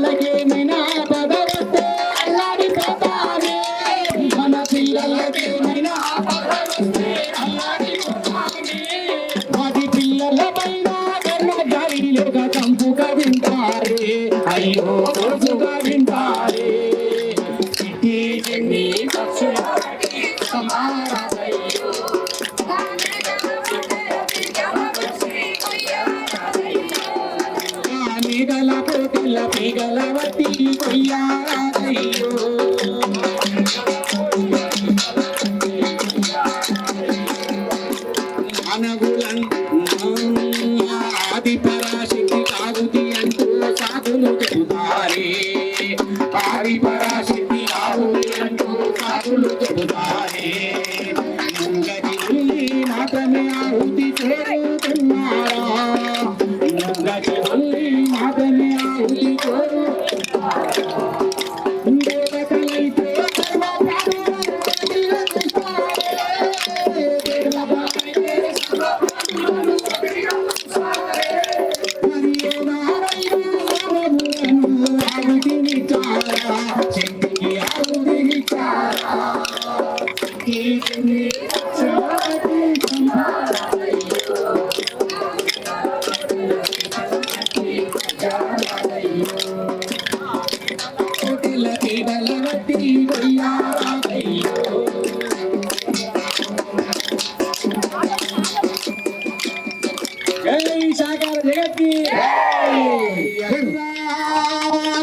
పిల్లలకేమైనా ఆపద వస్తే అల్లాడిపోతానే మన పిల్లలకేమైనా ఆపద వస్తే అల్లాడిపోతానే వాటి పిల్లలపైన కర్ణ జాలిలోగా చంపుగా వింటారే అయ్యో రోజుగా వింటారే చిన్ని పక్షులకి సమారాధయ్యో మేఘల కోటిల మేఘల వతి కొయ్యారాధయ్యో ఆది పరాశక్తి కాగుతి అంటూ సాధులు చెబుతారే ఆది పరాశక్తి కాగుతి అంటూ సాధులు చెబుతారే గది మాత్రమే ఆహుతి చేరుతున్నారా గది మాత్రమే ఆహుతి దేవతలైతే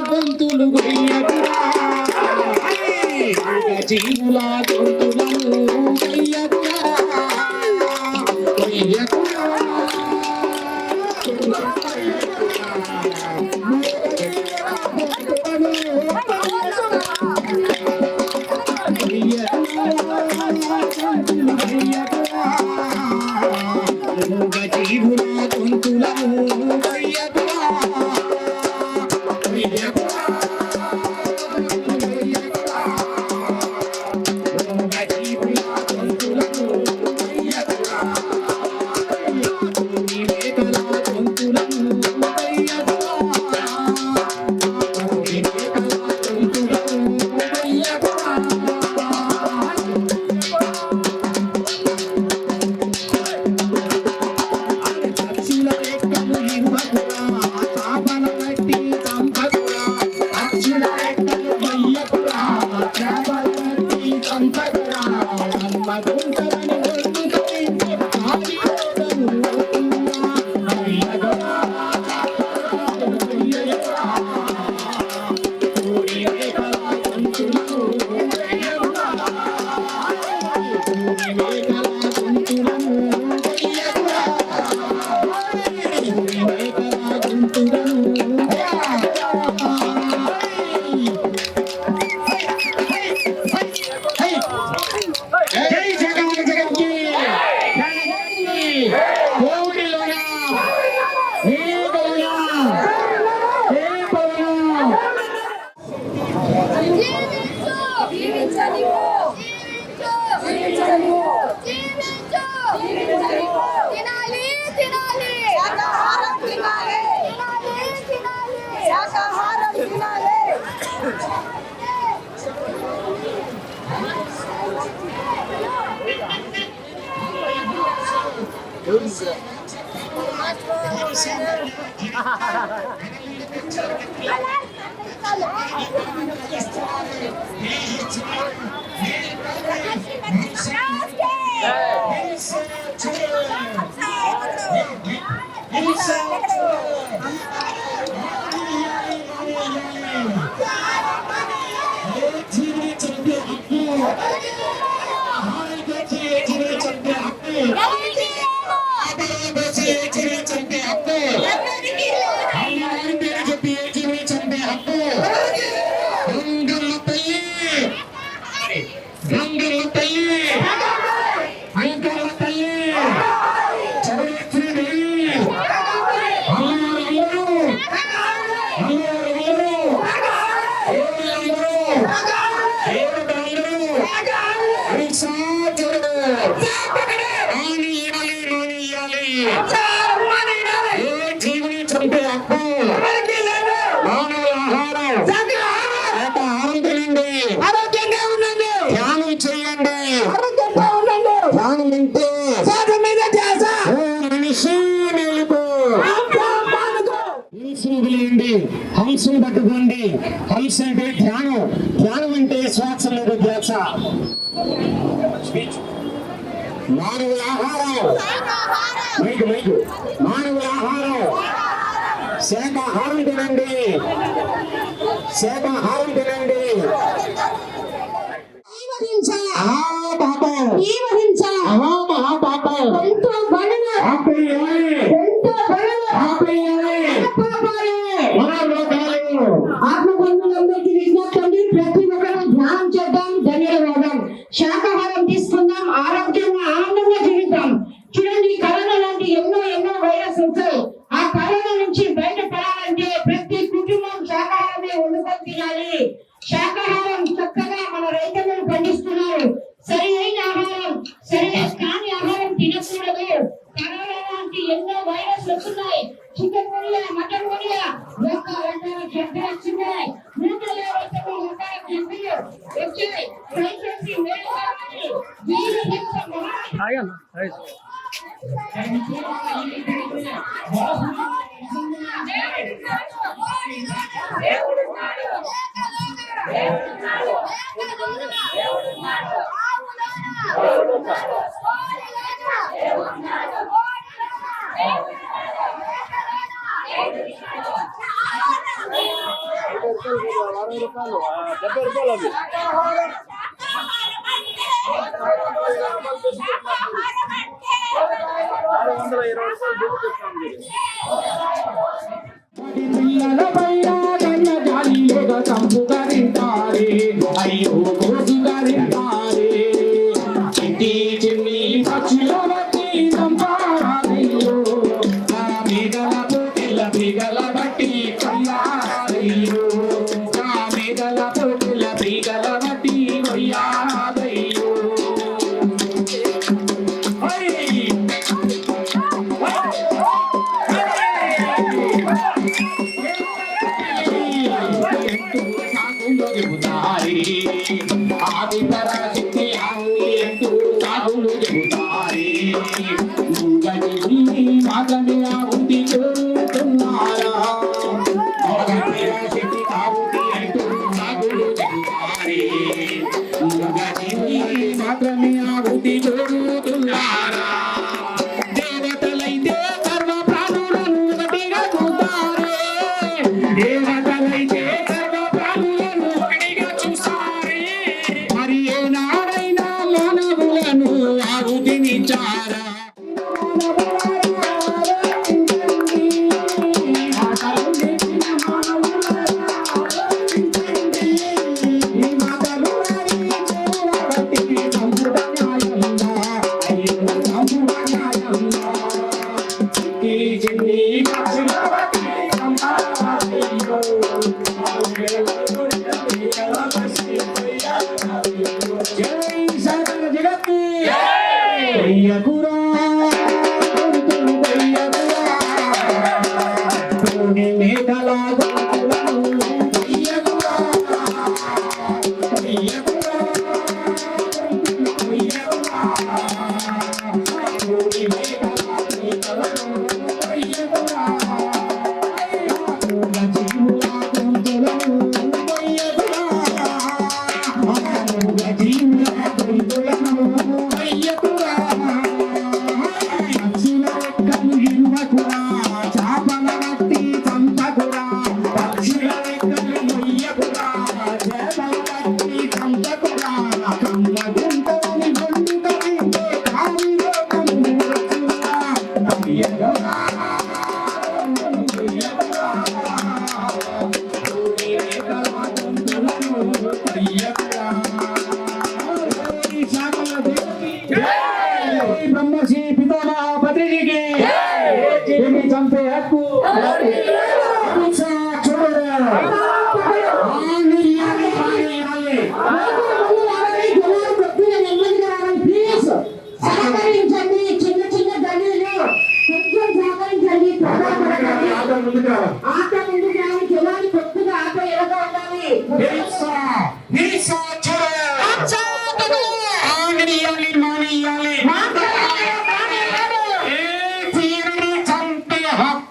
గొంతులు జీవుల గొంతులను జీవుల గొంతులను గంగమ్మ తల్లి హంసను వదిలేయండి, హంసను పట్టుకోండి. హంస అంటే ధ్యానం, ధ్యానం అంటే శ్వాస మీద ధ్యాస. మానవుల ఆహారం, మైకు మైకు, మానవుల ఆహారం శాకాహారం తినండి, శాకాహారం తినండి. మహాపాపం, మహాపాపం. ఆత్మబంధువులందరికీ విజ్ఞప్తి, ప్రతి ఒక్కరూ ధ్యానం చేద్దాం. ధన్యవాదం. శాకాహారం తీసుకుందాం, ఆరోగ్యంగా ఆనందంగా జీవిద్దాం. చూడండి, కరోనా లాంటి ఎన్నో వైరస్ ఉంటాయి. ఆ కరోనా నుంచి బయటపడాలంటే ప్రతి కుటుంబం శాకాహారమే వండుకొని తినాలి. శాకాహారం చక్కగా మన రైతులు పండిస్తున్నారు. సరి అయిన ఆహారం, సరి కాని ఆహారం తినకూడదు. కరోనా లాంటి ఎన్నో వైరస్ వస్తున్నాయి. చికెన్ కొరియా, మటన్ కొరియా, రకరకాల చర్చలు వస్తున్నాయి. 150 రకాల చర్చలు వచ్చాయి. దయచేసి మీరు కావాలి. మీరు రూపాయలు అవి పిల్లల పైన కన్న జాలిలోగా చంపుగా తింటారే, అయ్యో కోసుగా తింటారే. చిట్టి చిన్ని పక్షుల బట్టి చంపారయ్యో, ఆ మేఘల పోటీల బీగల బట్టి కొయ్యారయ్యో, ఆ మేఘల పోటీల బీగల బట్టి కొయ్యారయ్యో. ఆది పరాశక్తి ఆవుని అంటూ సాగులు చెబుతారే, మాత్రమే ఆవుతి కోరుతున్నారా? ఆది పరాశక్తి ఆవుతి అంటూ సాగులు చెబుతారే, మాత్రమే ఆవుతి కోరుతున్నారా? దేవతలైతే సర్వ ప్రాణులను ఒకటిగా చూస్తారే, దేవతలైతే సర్వ ప్రాణులను ఒకటిగా చూస్తారే. మరి ఏనాడైనా మానవులను ఆహుతినిచ్చారా? బ్రహ్మశ్రీ పితామహపతికి చంపే హక్కు సహకరించండి. చిన్న చిన్న గల్లీలు కొంచెం సహకరించండి. ఆట ముందుకు రావాలి. జనాలు కొద్దిగా ఆట ఎలాగా ఉండాలి. చంపే హక్కు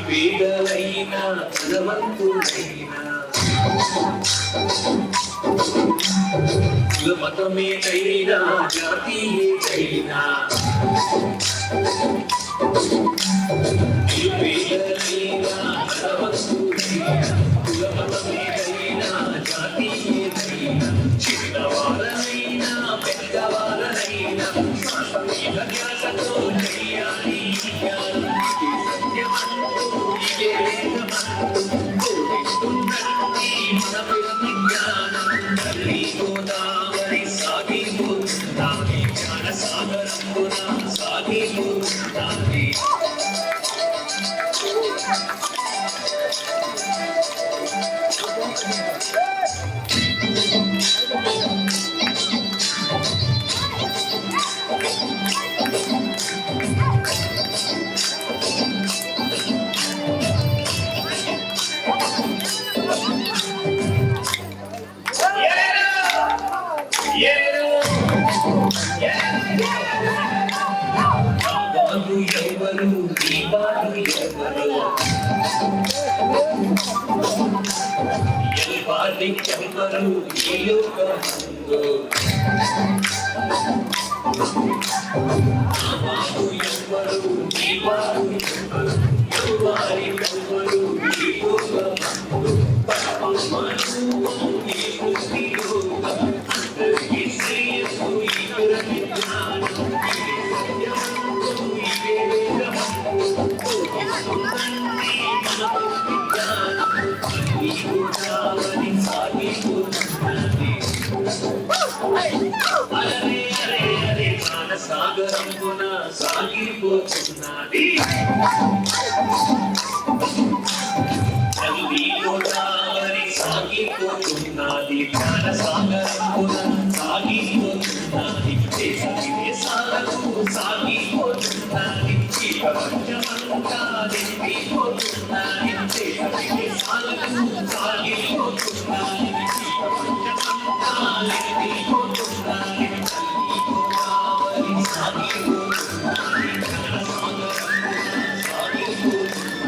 పేదలైనా ధనవంతులైనా మతమేదైనా జాతి ఏదైనా పేదలైనా ధనవంతులైనా మతమేదైనా జాతి ఏదైనా చిన్నవారనైనా పెద్దవారనైనా ధ్యాసతో చేయాలి గోదావరి సాగిపోతుంది జ్ఞాన సాగరంబున సాగిపోతుంది ఎవరు దీపాలు ఎవరు ఎల్పాటి చెంపరు ఈ లోకమందు బాబు ఎవరు దీపాలు ఎవరు ఎవరి ఎవరు ఈ లోకమందు పరమను ఈ సృష్టిలో అందరికీ శ్రేయస్సు ఈ విజ్ఞానం సాగరంపున సాగిపోతున్నది తల్లి గోదావరి సాగిపోతున్నది జ్ఞాన సాగరంపున సాగిపోతున్నది దేశ విదేశాలకు సాగిపోతున్నది ఈ ప్రపంచమంతా నిండిపోతున్నది దేశ విదేశాలకు సాగిపోతున్నది ఈ ప్రపంచమంతా నిండిపోతున్నది తల్లి గోదావరి సాగిపోతున్నది జ్ఞాన సాగరంపున సాగిపోతున్నది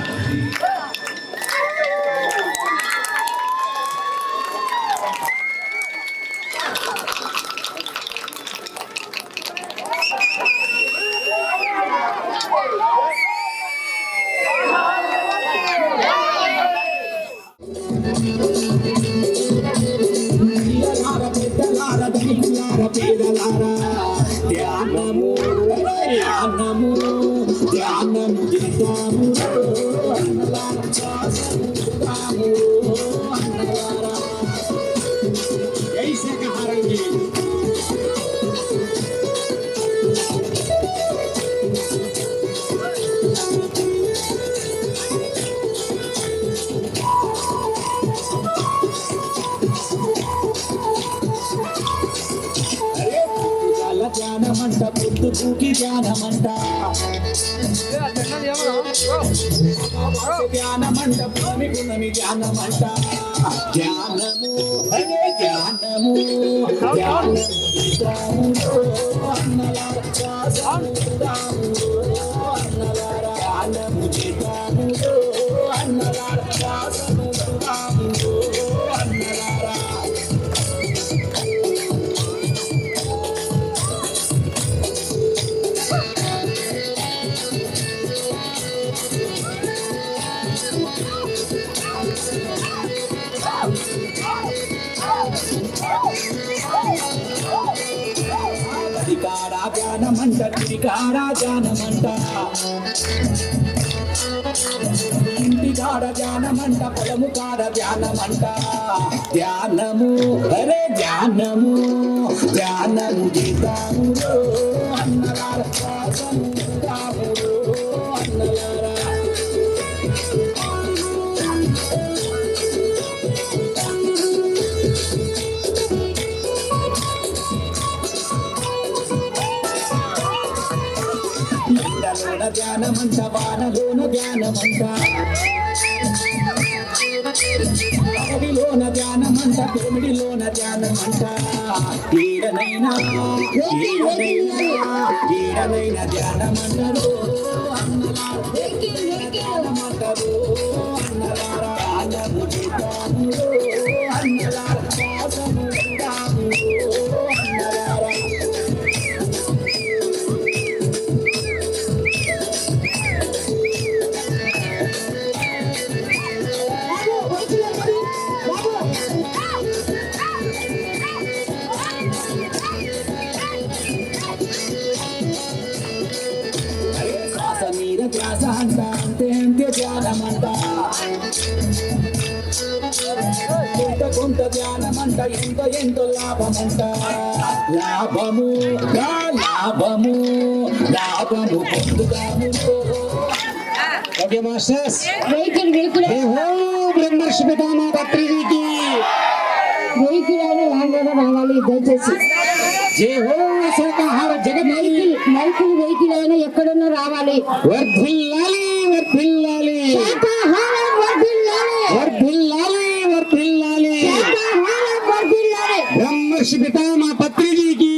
పేదలారా ధ్యానము ధ్యానము ధ్యానము చేద్దాము అన్నలారా చేద్దాము అన్నలారా జై శాఖాహారండి ధ్యానమంట పొద్దుకి ధ్యానమంట ధ్యానమంట భూమి గుణమి ధ్యానమంట ధ్యానము అనే ధ్యానము అన్నలారా ధ్యానము చేద్దాము అన్నలారా అన్నలారా అధికార ధ్యానమంట తిరికాడ ధ్యానమంట ఇంటి కాడ ధ్యానమంట పొలము కాడ ధ్యానమంట ధ్యానము అరే ధ్యానము ధ్యానము చేద్దాము అన్నలారా శ్వాసము చేద్దాము అన్నలారా ఎండలోన ధ్యానమంట వానలోన ధ్యానమంట అడవిలోన ధ్యానమంట తొమ్మిడిలోన ధ్యానమంట ఈడనైనా ధ్యానమంటరు ధ్యానమంటరు అన్నలారా ధ్యానము చేద్దాము అన్నలారా శ్వాసము చేద్దాము అన్నలారా శ్వాస మీద ధ్యాస అంట అంతే అంతే ధ్యానమంట కొంత ధ్యానమంట ఎంతో లాభమంట లాభము లాభము లాభము పొందుదాము ఓకే మాస్టర్స్ వెహికల్ వెహికల్ జై హో బ్రహ్మర్షి పితామహ పత్రిజీకి వెహికల్ అయినా లాంగ్ రావాలి దయచేసి జై హో శాకాహార జగన్నాథి వెహికల్ అయినా ఎక్కడున్నా రావాలి వర్ధిల్లాలి వర్ధిల్లాలి శాకాహారం వర్ధిల్లాలి వర్ధిల్లాలి వర్ధిల్లాలి శాకాహారం వర్ధిల్లాలి బ్రహ్మర్షి పితామహ పత్రిజీకి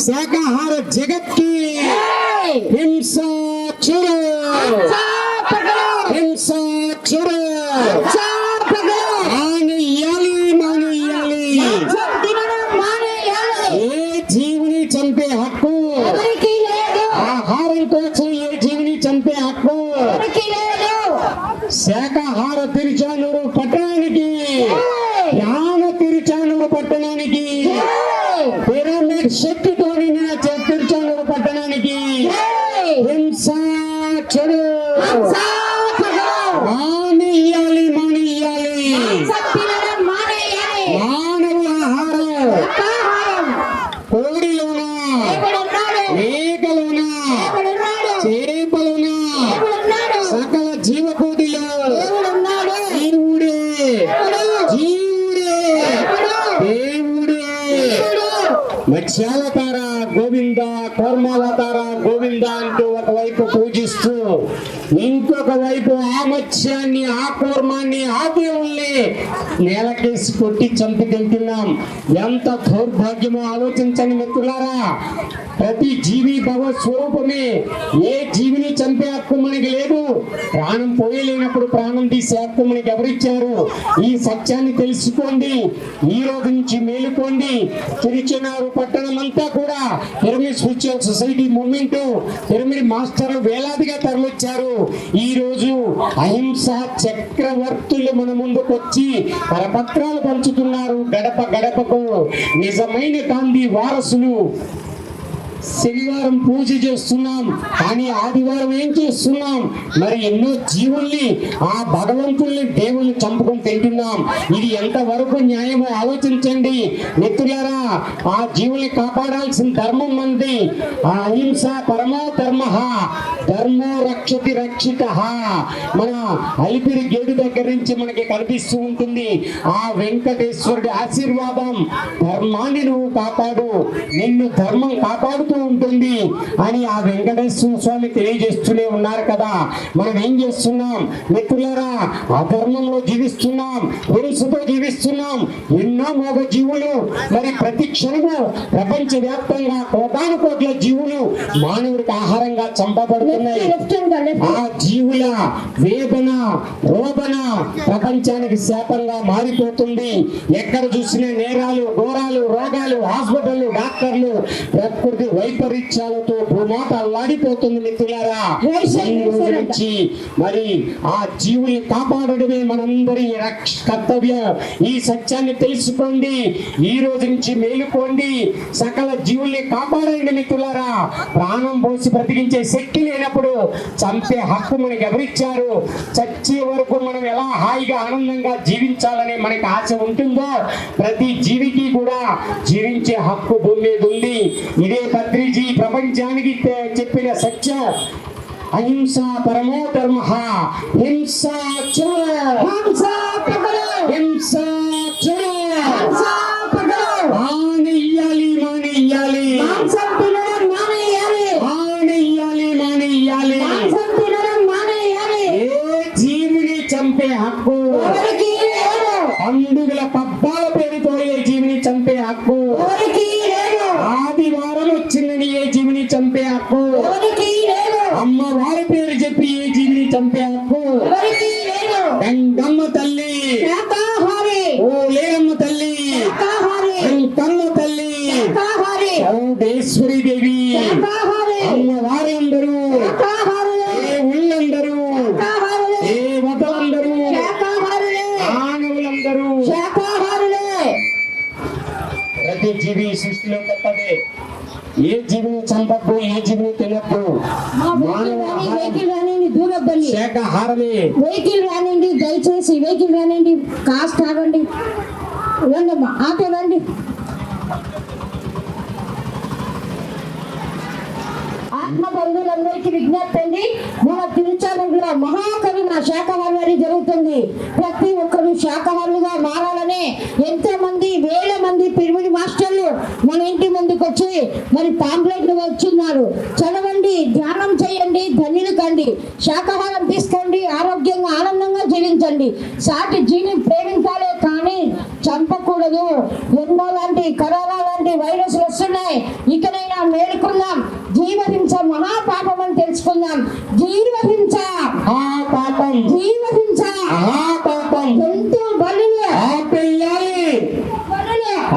శాకాహార జగత్ కి హింసా చురు హింసా చురు మానేయాలి మానేయాలి ఏ జీవిని చంపే హక్కు ఆహారం కోసం ఏ జీవిని చంపే హక్కు శాకాహార తిరుచానూరు పట్టణానికి జ్ఞాన తిరుచానూరు పట్టణానికి పిరమిడ్ శక్తితో నిండిన తిరుచానూరు పట్టణానికి హింసా చెడు మానేయాలి మానేయాలి మానవ ఆహారం కోడిలోన మేకలోన చేపలోన సకల జీవకోటిలో జీవుడే జీవుడే దేవుడే మత్స్యావతార గోవింద కూర్మావతార గోవింద అంటూ ఒకవైపు పూజిస్తూ ఇంకొక వైపు ఆ మత్స్యాన్ని ఆ కూర్మాన్ని ఆ దేవుల్ని నేలకేసి కొట్టి చంపి తింటున్నాం. ఎంత దౌర్భాగ్యమో ఆలోచించండి మిత్రులారా. ప్రతి జీవి భగవత్ స్వరూపమే. ఏ జీవిని చంపే హక్కు మనకి లేదు. ప్రాణం పోయలేనప్పుడు ప్రాణం తీసే హక్కు మనకి ఎవరిచ్చారు? ఈ సత్యాన్ని తెలుసుకోండి. ఈ రోజు నుంచి మేలుకోండి. తిరుచెనారు పట్టణం అంతా కూడా pyramid spiritual society movement pyramid మాస్టర్లు వేలాదిగా తరలిచ్చారు. ఈ రోజు అహింస చక్రవర్తులు మన ముందుకు వచ్చి కరపత్రాలు పంచుతున్నారు. గడప గడపకు నిజమైన గాంధీ వారసులు. శనివారం పూజ చేస్తున్నాం, కానీ ఆదివారం ఏం చేస్తున్నాం? మరి ఎన్నో జీవుల్ని, ఆ భగవంతుల్ని, దేవుల్ని చంపుకొని తింటున్నాం. ఇది ఎంతవరకు న్యాయమో ఆలోచించండి మిత్రులారా. ఆ జీవుల్ని కాపాడాల్సిన ధర్మం మంది. ఆ అహింస పరమో ధర్మ, ధర్మో రక్షతి రక్షిత. మన అలిపిరి గేటు దగ్గర నుంచి మనకి కనిపిస్తూ ఉంటుంది. ఆ వెంకటేశ్వరుడి ఆశీర్వాదం. ధర్మాన్ని నువ్వు కాపాడు, నిన్ను ధర్మం కాపాడుతూ ఉంటుంది అని ఆ వెంకటేశ్వర స్వామి తెలియజేస్తూనే ఉన్నారు కదా. మనం ఏం చేస్తున్నాం మిత్రులారా? అధర్మంలో జీవిస్తున్నాం, హింసతో జీవిస్తున్నాం. ఎన్నో మోగ జీవులు మరి ప్రతి క్షణము ప్రపంచ వ్యాప్తంగా కోటాను కోట్ల జీవులు మానవుడికి ఆహారంగా చంపబడుతున్నాయి. ఆ జీవుల వేదన రోదన ప్రపంచానికి శాపంగా మారిపోతుంది. ఎక్కడ చూసినా నేరాలు, ఘోరాలు, రోగాలు, హాస్పిటల్, డాక్టర్లు, ప్రకృతి వైపరీత్యాలతో భూమాత అల్లాడిపోతుంది మిత్రులారా. ఈ రోజు నుంచి మరి ఆ జీవుల్ని కాపాడడమే మనందరి కర్తవ్యం. ఈ సత్యాన్ని తెలుసుకోండి. ఈ రోజు నుంచి మేలుకోండి. సకల జీవుల్ని కాపాడండి మిత్రులారా. ప్రాణం పోసి బ్రతికించే శక్తి లేనప్పుడు చంపే హక్కు మనకి ఎవరిచ్చారు? చచ్చే వరకు మనం ఎలా హాయిగా ఆనందంగా జీవించాలని మనకి ఆశ ఉంటుందో ప్రతి జీవికి కూడా జీవించే హక్కు భూమి మీద ఉంది. ఇదే పత్రిజీ ప్రపంచానికి చెప్పిన సత్యం. అహింస పరమో ధర్మ. హింస మానేయాలి జీవిని చంపే హక్కు పండుగల పబ్బాల పేరుతో ఏ జీవిని చంపే హక్కు, ఆదివారం వచ్చిందని ఏ జీవిని చంపే హక్కు, అమ్మవారి పేరు చెప్పి ఏ జీవిని చంపే హక్కు, గంగమ్మ తల్లి, ఓ లేరమ్మ తల్లి, కన్న తల్లి, చౌడేశ్వరి దేవి, అమ్మవారి అందరూ, ఏ ఊళ్ళందరూ, ఏ మతలందరూ, మానవులందరూ ప్రతి జీవి సృష్టిలో కొత్తదే. ఏ జీవిని చంపద్దు, ఏ జీవిని తినద్దు. శాకాహారమే. వెహికల్ రానండి, దయచేసి వెహికల్ రానండి, కాస్ట్ ఆగండి, రండమ్మా ఆటో రండి. ఆత్మ బంధువులందరికీ విజ్ఞప్తి అండి, మన తిరుచానూరులో మహాకరుణ శాకాహారి జరుగుతుంది. ప్రతి ఒక్కరు శాకాహారులుగా మారాలని ఎంతో మంది వేల మంది పిరమిడ్ మాస్టర్లు మన ఇంటి ముందుకు వచ్చి మరి పాంప్లెట్లు వచ్చిన్నారు. చదవండి, ధ్యానం చేయండి, ధన్యులు కండి, శాకాహారం తీసుకోండి, ఆరోగ్యంగా ఆనందంగా జీవించండి. సాటి జీవిని ప్రేమించాలే కానీ చంపకూడదు. ఎన్నో లాంటి కరోనా లాంటి వైరస్లు వస్తున్నాయి. ఇకనైనా మేలుకుందాం. జీవహింస మహాపాపం అని తెలుసుకుందాం. జీవహింస పాపం, జీవహింస పాపం. ఎంతో బలులు ఆపేయాలి,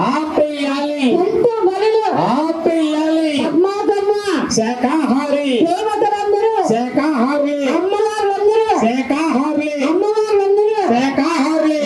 ఆపేయాలి, ఎంతో బలులు ఆపేయాలి. అమ్మాదమ్మ శాకాహారి, దేవతలందరూ శాకాహారి, అమ్మవారులందరూ శాకాహారి, అమ్మవారులందరూ శాకాహారి,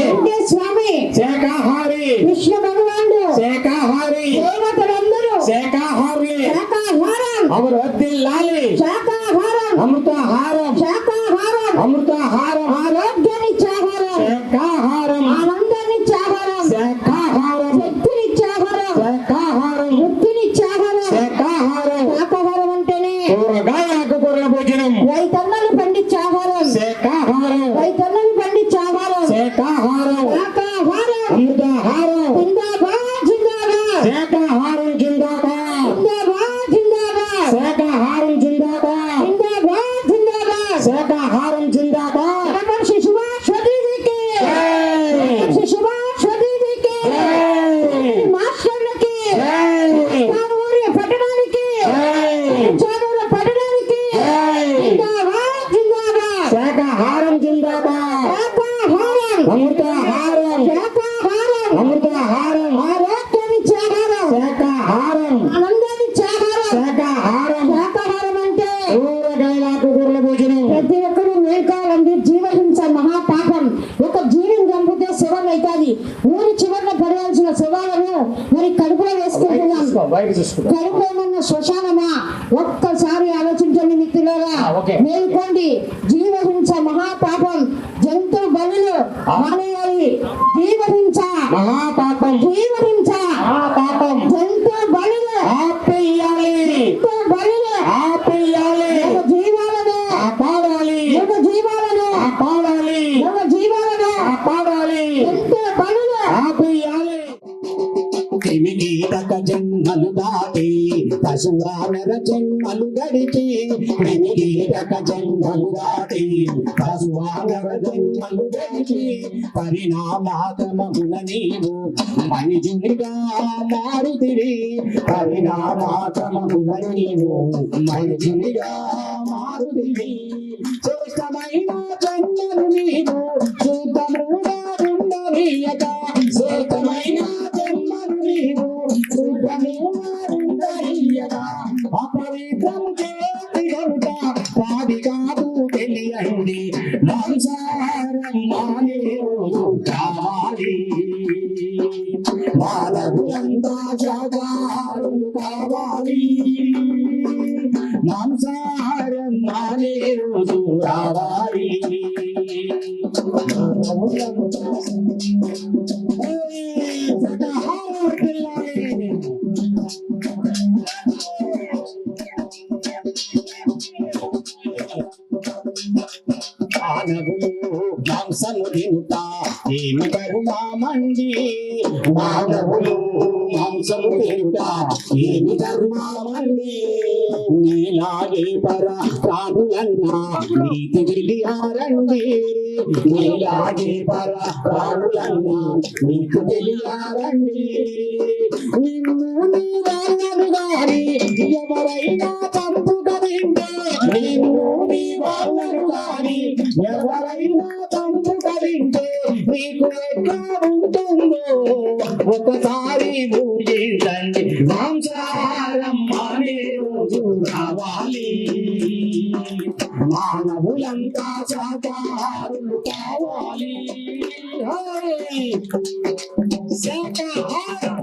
స్వామి శాకాహారి, కృష్ణ భగవానుడు శాకాహారి, దేవతలందరూ శాకాహారి. శాకాహారం అవరు వద్దిల్లాలి. శాకాహారం అమృతాహారం, శాకాహారం అమృతాహారం, ఆరోగ్యాన్నిచ్చే ఆహారం, శాకాహారం, ఆనందాన్నిచ్చే ఆహారం, శాకాహారం, శక్తినిచ్చే ఆహారం, శాకాహారం, వృత్తినిచ్చే ఆహారం. శాకాహారం. శాకాహారం అంటేనే కూరగాయ ఆకుకూరల భోజనం. రైతన్నలు పండించే ఆహారం, శాకాహారం, రైతన్నలు పండించే ఆహారం, శాకాహారం, శాకాహారం. అమృతాహారం. జిందాబాద్ జిందాబాద్, శాకాహారం జిందాబాద్, జిందాబాద్ జిందాబాద్, శాకాహారం జిందాబాద్, జిందాబాద్ జిందాబాద్. శాకాహారం జిందాబాద్. మహర్షి సుభాష్ చంద్రబోస్కి, మహర్షి సుభాష్ చంద్రబోస్కి, మాస్టర్లకి, చానూరు పట్టణానికి, చానూరు పట్టణానికి జిందాబాద్ జిందాబాద్. శాకాహారం జిందాబాద్, శాకాహారం, అమృతాహారం, శాకాహారం, అమృతాహారం, ఆరోగ్యాన్నిచ్చే ఆహారం, శాకాహారం, ఆనందాన్నిచ్చే ఆహారం. శాకాహారం. శాకాహారం అంటే కూరగాయల ఆకుకూరల భోజనం. ప్రతి ఒక్కరూ మేల్కాలండి. జీవహింస మహాపాపం. ఒక జీవిని చంపితే శవం అవుతుంది. ఊరి చివరిన పడవలసిన శవాలను మరి కడుపులో వేసుకుంటున్నాం. కడుపులో ఉన్న శ్మశానమా? ఒక్కసారి ఆలోచించండి మిత్రులారా. ఓకే. మేల్కోండి. జీవహింస మహాపాపం. జంతు బలులు మానేయాలి. జీవహింస మహాపాపం, జీవహింస మహాపాపం. జంతు బలులు ఆపేయాలి, జంతు బలులు ఆపేయాలి. ఒక జీవాలను కాపాడాలి, ఒక జీవాలను కాపాడాలి, ఒక జీవాలను కాపాడాలి, జంతు బలులు ఆపేయాలి. క్రిమికీటక జన్మలు దాటి పశువానర జన్మలు గడిచి, క్రిమికీటక జన్మలు దాటి పశువానర జన్మలు గడిచి, పరిణామాగమమున నీవు మనిషినిగా మారుతివి, పరిణామాగమమున నీవు మనిషినిగా మారుతివి. శ్రేష్టమైన జన్మను నీవు చూతముగా ఉండనీయక, శ్రేష్టమైన జన్మను నీవు చూతముగా ఉండనీయక, మానవులంతా శాకాహారులు కావాలి, మాంసాహారం మానే రోజు రావాలి. మానవులు మాంసము తినుతా ఏమి కరుణామండి, మానవులు మాంసము తినుతా ఏమి కరుణామండి. నీలాగే పర ప్రాణులన్నా నీతి తెలియారండి, నీలాగే పర ప్రాణులన్నా నీకు తెలియారండి. నిన్ను నీ వాళ్ళను గాని ఎవరైనా చంపుగా తింటే, నిన్ను నీ వాళ్ళను గాని ఎవరైనా చంపుగా తింటే నీకు ఎట్లా ఉంటుందో ఒకసారి ఊహించండి. మాంసాహారం మానే రోజు రావాలి, మానవులంతా శాకాహారులు కావాలి. శాకాహారం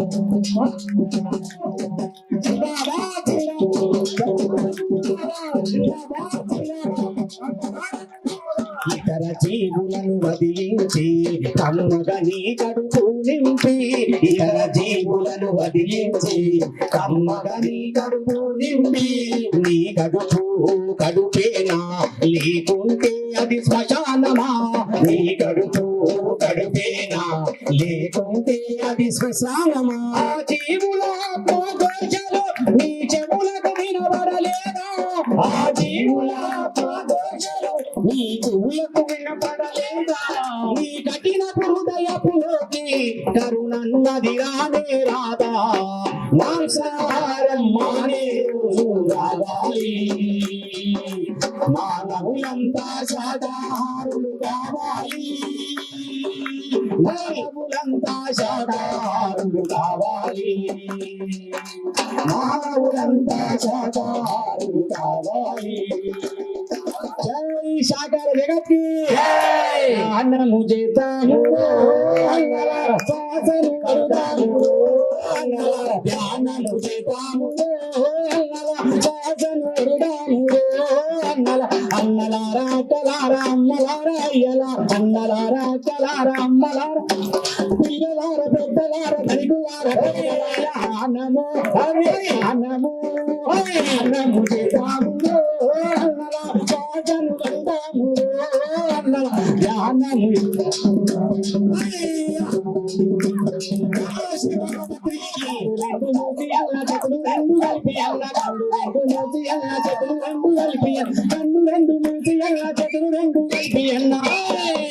ఇతర జీవులను వదిలించి కమ్మగా నీ కడుపు నింపి, ఇతర జీవులను వదిలించి కమ్మగా నీ కడుపు నింపి. నీ కడుపు కడుపేనా లేకుంటే అది శ్మశానమా, నీ కడుపు కడుపేనా లేకుంటే అది శ్మశానమా. జీవుల దోషలు నీ చెవులకు వినబడలేదా, ఆ జీవుల దోషలు నీ చెవులకు వినపడలేదా. నీ కఠిన హృదయపులోకి కరుణన్నది రానే రాదా, మాంసాహారం మానే రోజు రావాలి, మానవులంతా శాకాహారులు కావాలి, మానవులంతా శాకాహారులు కావాలి, మానవులంతా శాకాహారులు కావాలి. జై శాకార జగత్కి అన్నము చేతాము, శ్వాసను పడుతాము, ధ్యానము చేతాము, శ్వాసను పడుతాము. అన్నలారా అక్కలారా అమ్మలారా అయ్యలా, అన్నలారా అక్కలారా అమ్మలారా పిల్లలార పెద్దలార ధనికులార అన్నము అన్నము అన్నము చేతాము, శ్వాసను పడుతాము, ధ్యానము రెండు కలిపి అన్న కళ్ళు రెండు మూసి అన్న చెతులు రెండు కలిపి కన్ను రెండు మూసి అన్న చెతులు రెండు కలిపి అన్న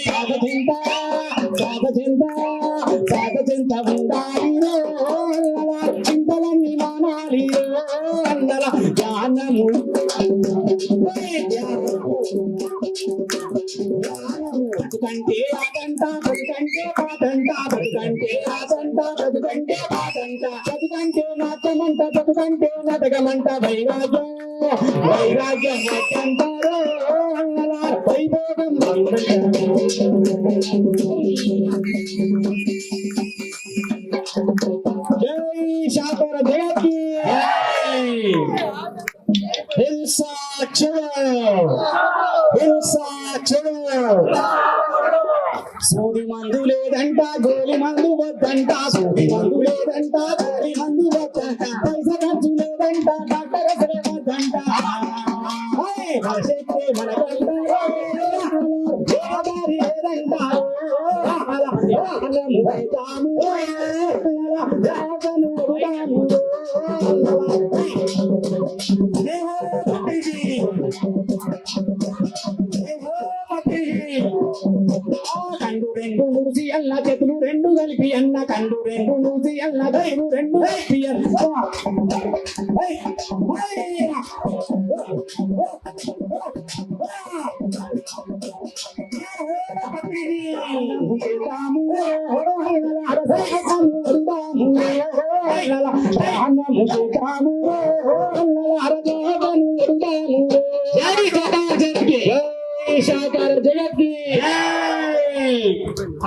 సాగచింత సాగచింత సాగచింత ఉండాలిరో చింతలన్నీ మానాలి అన్నల జ్ఞానము బతుకంటే ఆటంట బతుకంటే పాటంట బతుకంటే ఆటంట బతుకంటే పాటంట బతుకంటే నాట్యమంట బతుకంటే నాటకమంట వైరాగ్యం వైరాగ్యం అంటారో వైభోగం. జై శాకర జగత్కి హింసా హింసా సూది మందు లేదంట గోలి మందు వద్దంట, సూది మందు లేదంట గోలి మందు వద్దంట, పైసా ఖర్చు లేదంట డాక్టర్ అసలే వద్దంట, శక్తి మనకంట గోదారి లేదంట కండు రెండు మూసి అన్న చేతులు రెండు కలిపి అన్న కండు రెండు మూసి అన్న కైలు రెండు కలిపి శాకార జగత్కి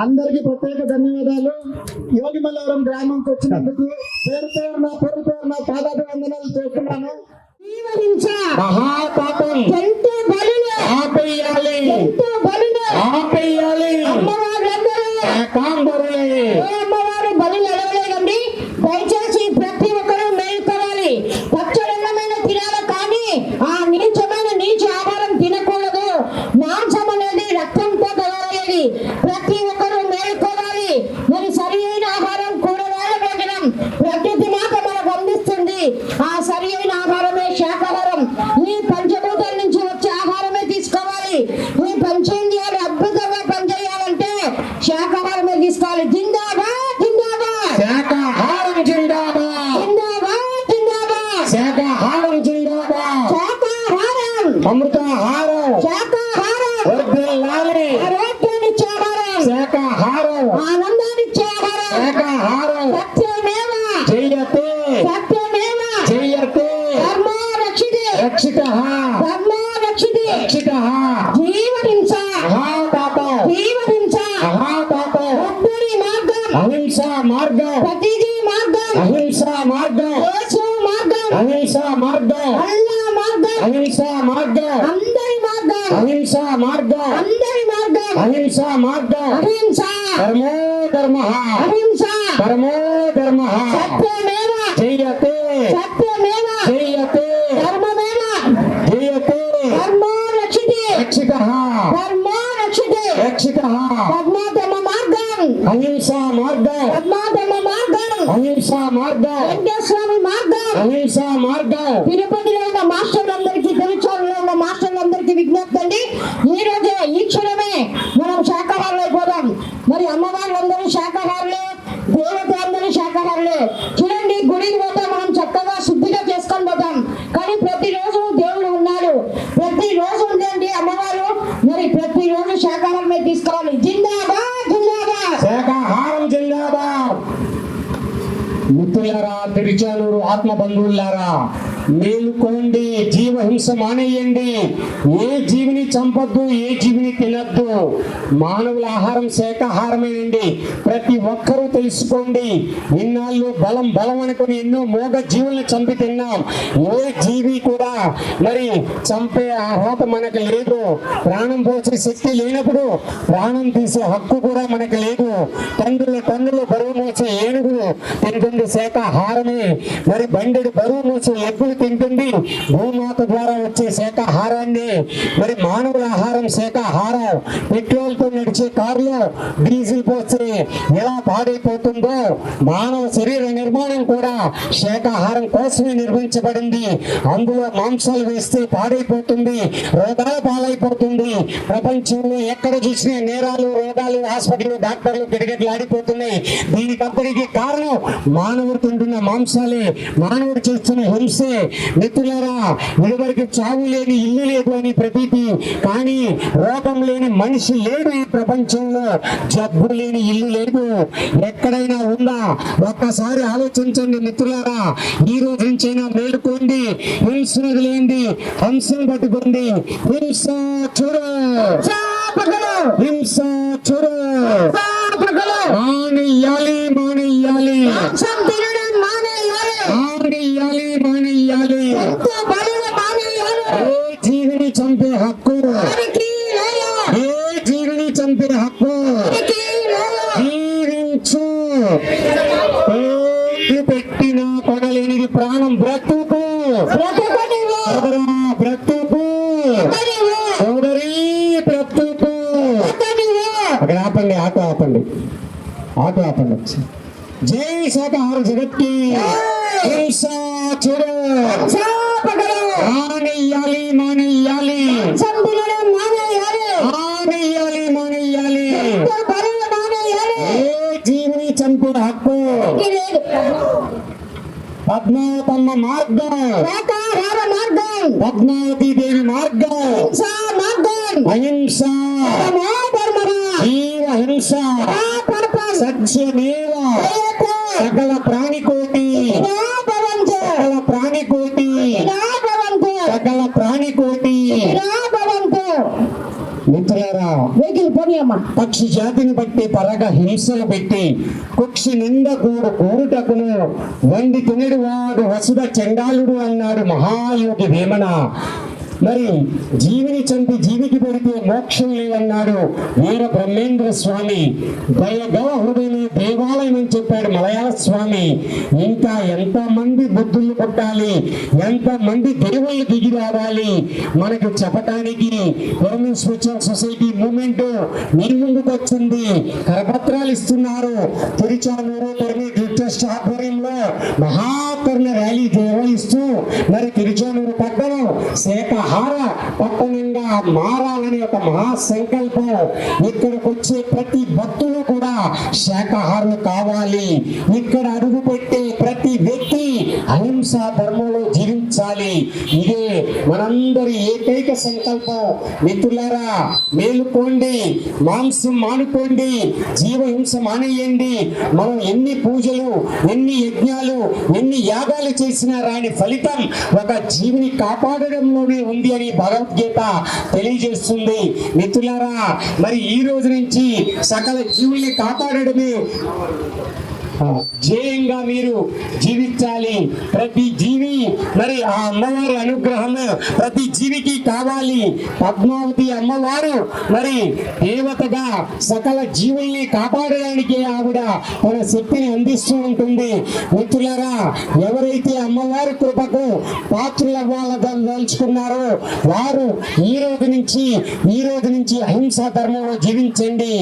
అందరికి ప్రత్యేక ధన్యవాదాలు. యోగిమల్లవరం గ్రామంకి వచ్చినందుకు పేరు పేరున పాదాభివందనాలు చేస్తున్నాను. మహాపాపం ఎంతో బలులు ఆపేయాలి, ఎంతో బలులు ఆపేయాలి. అమ్మవార్లందరూ ఏకాంబరులే. అమ్మవారు బలులు అడగలేదండి. దయచేసి ప్రతి ఒక్కరూ మేలుకోవాలి. పచ్చడన్నమైన తినాలి కానీ ఆ నీచ ఆహారం తినకూడదు. మాంసం అనేది రక్తంతో తయారయ్యేది. ప్రతి ఒక్కరూ మేలుకోవాలి. మరి సరి అయిన ఆహారం కూరగాయల భోజనం ప్రకృతి మాత మనకు అందిస్తుంది. ఆ సరి అయిన ఆహారమే శాకాహారం. ఈ పంచభూతాల నుంచి వచ్చే ఆహారమే తీసుకోవాలి. ఈ పంచేంద్రియాలు అద్భుతంగా పనిచేయాలంటే శాకాహారమే తీసుకోవాలి. జిందాబాద్ జిందాబాద్ శాకాహారం జిందాబాద్, జిందాబాద్ జిందాబాద్ శాకాహారం జిందాబాద్. శాకాహారం అమృతాహారం శాకాహారం వర్ధిల్లాలి. ఆరోగ్యాన్నిచ్చే ఆహారం శాకాహారం ఆనందాన్నిచ్చే ఆహారం శాకాహారం సత్యమేవ జయతే సత్యమేవ జయతే ధర్మో రక్షితే రక్షితః ధర్మో రక్షితే రక్షితః. జీవహింస మహాపాపం జీవహింస మహాపాపం. ఒత్తిడి మార్గం అహింసా మార్గం ప్రతిదీ మార్గం అహింసా మార్గం యేసు మార్గం అహింసా మార్గం అల్లా మార్గం అహింసా మార్గం అందరి మార్గం అహింసా మార్గం అందరి మార్గం అహింసా మార్గం. అహింస పరమో ధర్మః అహింస పరమో ధర్మః సత్యమేవ జయతే సత్యమేవ జయతే ధర్మమేవ జయతే ధర్మో రక్షితే రక్షితః ధర్మో రక్షితే రక్షితః. పద్మాధమ మార్గం అహింసా మార్గం పద్మాధమ మార్గం అహింసా మార్గం వెంకటేశ్వరి మార్గం అహింసా మార్గం. తిరుపతిలో ఉన్న మాస్టర్లందరికీ తిరుచారులో ఉన్న మాస్టర్లందరికీ విజ్ఞప్తి అండి. ఈ రోజే ఈ క్షణమే మనం శాకాహారులు అయిపోదాం. మరి అమ్మవార్లందరూ శాకాహారులే, దేవతలందరూ శాకాహారులే. చూడండి, గుడికి పోతాం మనం చక్కగా శుద్ధిగా చేసుకొని పోతాం. కానీ ప్రతిరోజు దేవుడు ఉన్నాడు, ప్రతిరోజు ఉందండి అమ్మవారు. మరి ప్రతిరోజు శాకాహారమే తీసుకోవాలి. జిందాబాద్ జిందాబాద్ శాకాహారం జిందాబాద్. మిత్రులారా, తిరుచానూరు ఆత్మ బంధువులారా, మేలుకోండి, జీవహింస మానేయండి. ఏ జీవిని చంపొద్దు, ఏ జీవిని తినద్దు. మానవుల ఆహారం శాకాహారమేనండి. ప్రతి ఒక్కరూ తెలుసుకోండి. ఇన్నాళ్ళు బలం బలం అనుకుని ఎన్నో మోగ జీవుల్ని చంపి తిన్నాం. ఏ జీవి కూడా మరి చంపే అర్హత మనకు లేదు. ప్రాణం పోసే శక్తి లేనప్పుడు ప్రాణం తీసే హక్కు కూడా మనకు లేదు. టన్నులు బరువు మోసే ఏనుగులు తింటుంది శాకాహారమే. మరి బండెడు బరువు మోసే ఎద్దులు తింటుంది భూమాత ద్వారా వచ్చే శాకాహారాన్ని. మరి మానవుల ఆహారం శాకాహారం. పెట్రోల్ తో నడిచే కారులో డీజిల్ పోస్తే ఎలా పాడైపోతుందో మానవ శరీర నిర్మాణం కూడా శాకాహారం కోసమే నిర్మించబడింది. అందులో మాంసాలు వేస్తే పాడైపోతుంది, రోగాల పాలైపోతుంది. ప్రపంచంలో ఎక్కడ చూసినా నేరాలు, రోగాలు, హాస్పిటల్, డాక్టర్లు గిడగిడలాడిపోతున్నాయి. దీనికంతటికి కారణం మానవుడు తింటున్న మాంసాలే, మానవుడు చేస్తున్న హింసే. మిత్రులారా, ఇదివరకు చావు లేని ఇల్లు లేదు అని ప్రతీతి, కానీ రోగం లేని మనిషి లేడు ఈ ప్రపంచంలో. జబ్బు లేని ఇల్లు లేదు. ఎక్కడైనా ఉందా? ఒక్కసారి ఆలోచించండి మిత్రులారా. ఈ రోజు నుంచైనా మేలుకోండి. హింసను వదిలేయండి, హంసను పట్టుకోండి. హింస చూడు, హింస చూడు. మానేయాలి, మానేయాలి, మానేయాలి, మానేయాలి. ఏ జీవిని చంపే హక్కు, ఏ జీవిని చంపే హక్కు. జీవించు, ఏది పెట్టినా కొనలేనిది ప్రాణం. బ్రతుకు, బ్రతుకు సోదరి, బ్రతుకు. అక్కడ ఆపండి, ఆటో ఆపండి, ఆటో ఆపండి. జై శాకాహార జగత్కి. హింస చూడు, మానేయాలి, మానేయాలి, మానేయాలి, మానేయాలి. ఏ జీవిని చంపే హక్కు. పద్మావతమ్మ మార్గం, పద్మావతి దేవి మార్గం, అహింస, జీవ హింస, సత్యమేవ. సకల ప్రాణికోటి, సకల ప్రాణికోటి, సకల ప్రాణికోటి. మిత్రులారా, వెహికల్ పని స్వామి అమ్మ. పక్షి జాతిని బట్టి పరగ హింసలు పెట్టి కుక్షి నింద కూరుటకును వండి తినడు వాడు వసుధ చండాలుడు అన్నాడు మహాయోగి వేమన. మరి జీవిని చంపి జీవికి పెడితే మోక్షం లేదన్నాడు వీర బ్రహ్మేంద్ర స్వామి. దయగల హృదయమే దేవాలయం అని చెప్పాడు మలయాళ స్వామి. ఇంకా ఎంతమంది బుద్ధులు పుట్టాలి, ఎంతమంది దేవుళ్ళు దిగి రావాలి మనకు చెప్పటానికి గవర్నమెంట్ స్పిరిచువల్ సొసైటీ మూవ్మెంట్ మీ ముందుకు వచ్చింది. కరపత్రాలు ఇస్తున్నారు. తిరుచానూరు ట్రస్ట్ ఆధ్వర్యంలో మహాకర్ణ ర్యాలీ నిర్వహిస్తూ మరి తిరుచానూరు పట్టణం శాఖాహార పట్టణంగా మారాలని ఒక మహాసంకల్పం. ఇక్కడికి వచ్చే ప్రతి భక్తులు కూడా శాఖాహారులు కావాలి. ఇక్కడ అడుగు పెట్టే ప్రతి వ్యక్తి అహింసా ధర్మంలో జీవించాలి. ఇదే మనందరి ఏకైక సంకల్పం. మిత్రులారా, మేలుకోండి, మాంసం మానుకోండి, జీవహింస మానేయండి. మనం ఎన్ని పూజలు, ఎన్ని యజ్ఞాలు, ఎన్ని యాగాలు చేసినా రాని ఫలితం ఒక జీవిని కాపాడడంలోనే ఉంది అని భగవద్గీత తెలియజేస్తుంది. మిత్రులారా, మరి ఈ రోజు నుంచి సకల జీవుల్ని కాపాడడమే ధ్యేయంగా మీరు జీవించాలి. ప్రతి జీవి మరి ఆ అమ్మవారి అనుగ్రహం ప్రతి జీవికి కావాలి. పద్మావతి అమ్మవారు మరి దేవతగా సకల జీవుల్ని కాపాడడానికి ఆవిడ తన శక్తిని అందిస్తూ ఉంటుంది. మిత్రులారా, ఎవరైతే అమ్మవారి కృపకు పాత్రలవ్వాలదలుచుకున్నారో వారు ఈ రోజు నుంచి అహింసా ధర్మంలో జీవించండి.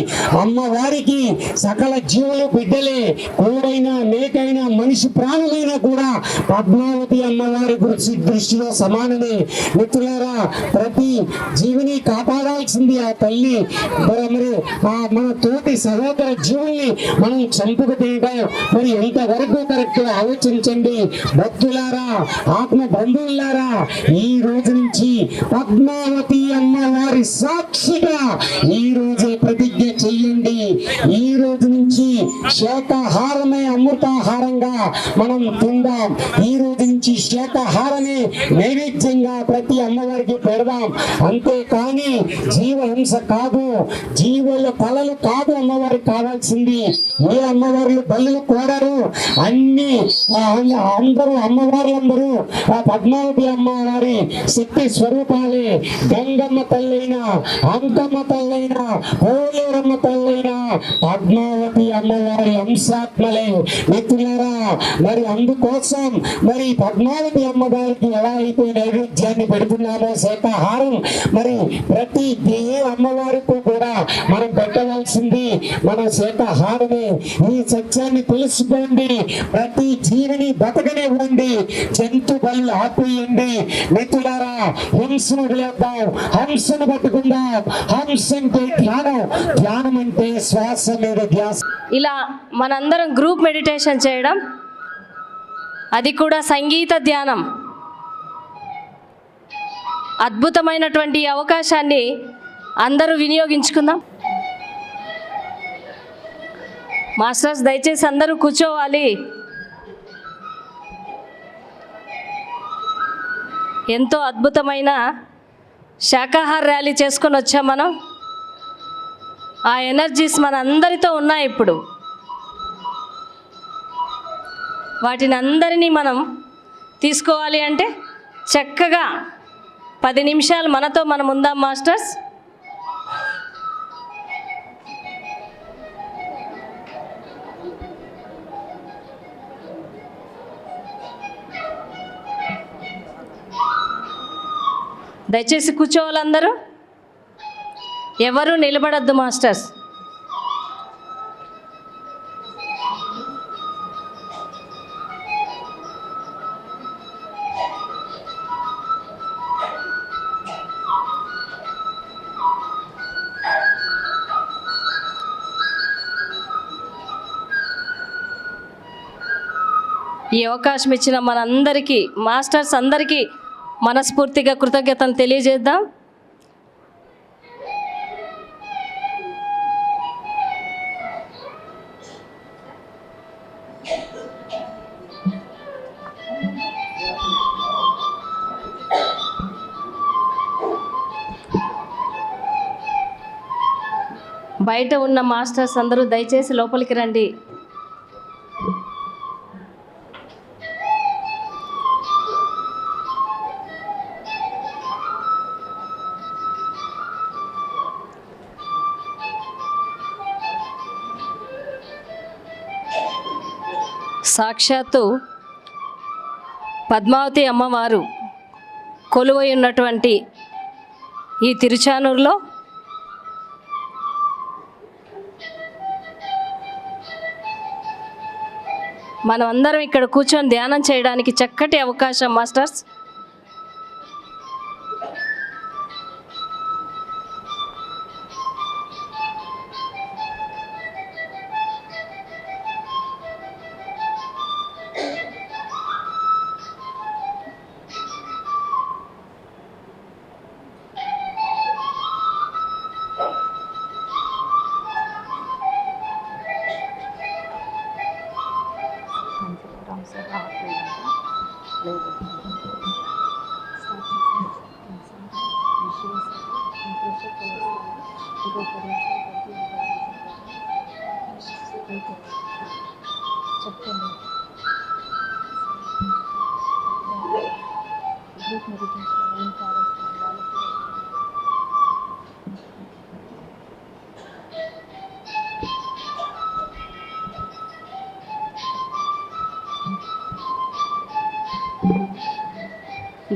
అమ్మవారికి సకల జీవులు బిడ్డలే. కోడైనా, మేకైనా, మనిషి ప్రాణులైనా కూడా పద్మావతి అమ్మవారి దృష్టిలో సమానమే. మిత్రులారా, ప్రతి జీవిని కాపాడాల్సింది ఆ తల్లి. మరి మన తోటి సహోదర జీవుల్ని మనం చంపుకు తింటాం. మరి ఎంతవరకు కరెక్ట్ ఆలోచించండి. భక్తులారా, ఆత్మ బంధువులారా, ఈ రోజు నుంచి పద్మావతి అమ్మవారి సాక్షిగా ఈ రోజే ప్రతిజ్ఞ చెయ్యండి. ఈ రోజు నుంచి శాఖాహారమే అమృతాహారంగా మనం తిందాం. ఈ రోజు నుంచి శాఖాహారమే నైవేద్యంగా ప్రతి అమ్మవారికి పెడదాం. అంతేకాని జీవహింస కాదు, జీవుల తలలు కాదు అమ్మవారికి కావాల్సింది. ఏ అమ్మవార్లు బలులు కోడరు. అందరూ అమ్మవార్లందరూ ఆ పద్మావతి అమ్మవారి శక్తి స్వరూపాలే. గంగమ్మ తల్లైనా, అంకమ్మ తల్లైనా, పోలేరమ్మ తల్లైనా పద్మావతి అమ్మవారి అంశాత్మలే. మిత్రులారా, మరి అందుకోసం మరి పద్మావతి అమ్మవారికి ఎలా అయితే నైవేద్యాన్ని పెడుతున్నామో శాఖాహారం, మరి ప్రతి అమ్మవారికి కూడా మనం పెట్టవలసింది మన శాఖాహారమే. ఈ సత్యాన్ని తెలుసుకోండి. ప్రతి జీవిని బతకనివ్వండి, జంతు బలు ఆపేయండి. మిత్రులారా, హింసను వదిలేద్దాం, హంసను పట్టుకుందాం. హంస అంటే ధ్యానం, ధ్యానం అంటే శ్వాస మీద ధ్యాస. ఇలా మనందరం గ్రూప్ మెడిటేషన్ చేయడం, అది కూడా సంగీత ధ్యానం. అద్భుతమైనటువంటి అవకాశాన్ని అందరూ వినియోగించుకుందాం. మాస్టర్స్ దయచేసి అందరూ కూర్చోవాలి. ఎంతో అద్భుతమైన శాకాహార ర్యాలీ చేసుకొని వచ్చాం మనం. ఆ ఎనర్జీస్ మన అందరితో ఉన్నాయి. ఇప్పుడు వాటిని అందరినీ మనం తీసుకోవాలి అంటే చక్కగా 10 నిమిషాలు మనతో మనం ఉందాం మాస్టర్స్. దయచేసి కూర్చోవాలి అందరూ, ఎవరు నిలబడద్దు మాస్టర్స్. ఈ అవకాశం ఇచ్చిన మనందరికీ, మాస్టర్స్ అందరికీ మనస్ఫూర్తిగా కృతజ్ఞతను తెలియజేద్దాం. బయట ఉన్న మాస్టర్స్ అందరూ దయచేసి లోపలికి రండి. సాక్షాత్తు పద్మావతి అమ్మవారు కొలువై ఉన్నటువంటి ఈ తిరుచానూరులో మనం అందరం ఇక్కడ కూర్చొని ధ్యానం చేయడానికి చక్కటి అవకాశం మాస్టర్స్.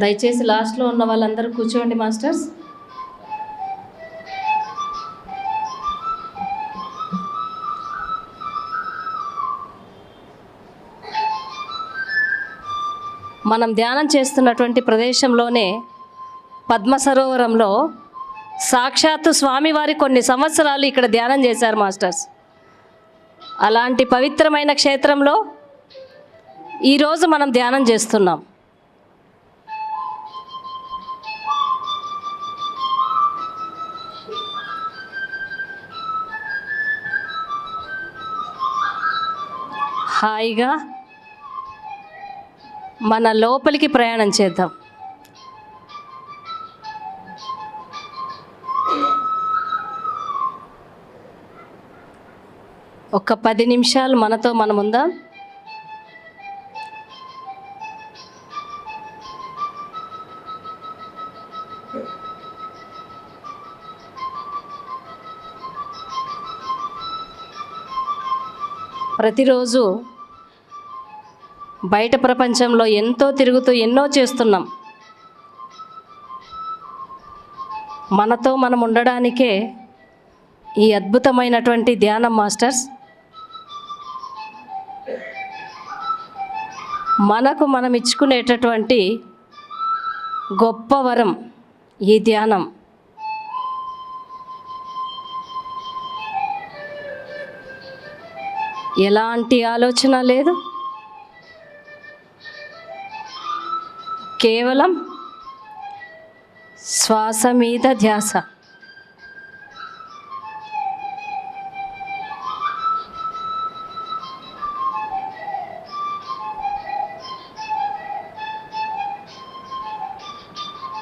దయచేసి లాస్ట్లో ఉన్న వాళ్ళందరూ కూర్చోండి మాస్టర్స్. మనం ధ్యానం చేస్తున్నటువంటి ప్రదేశంలోనే పద్మ సరోవరంలో సాక్షాత్తు స్వామివారి కొన్ని సంవత్సరాలు ఇక్కడ ధ్యానం చేశారు మాస్టర్స్. అలాంటి పవిత్రమైన క్షేత్రంలో ఈరోజు మనం ధ్యానం చేస్తున్నాం. హాయిగా మన లోపలికి ప్రయాణం చేద్దాం. ఒక 10 నిమిషాలు మనతో మనం ఉందాం. ప్రతిరోజు బయట ప్రపంచంలో ఎంతో తిరుగుతూ ఎన్నో చేస్తున్నాం. మనతో మనం ఉండడానికే ఈ అద్భుతమైనటువంటి ధ్యానం మాస్టర్స్. మనకు మనం ఇచ్చుకునేటటువంటి గొప్ప వరం ఈ ధ్యానం. ఎలాంటి ఆలోచన లేదు, కేవలం శ్వాస మీద ధ్యాస.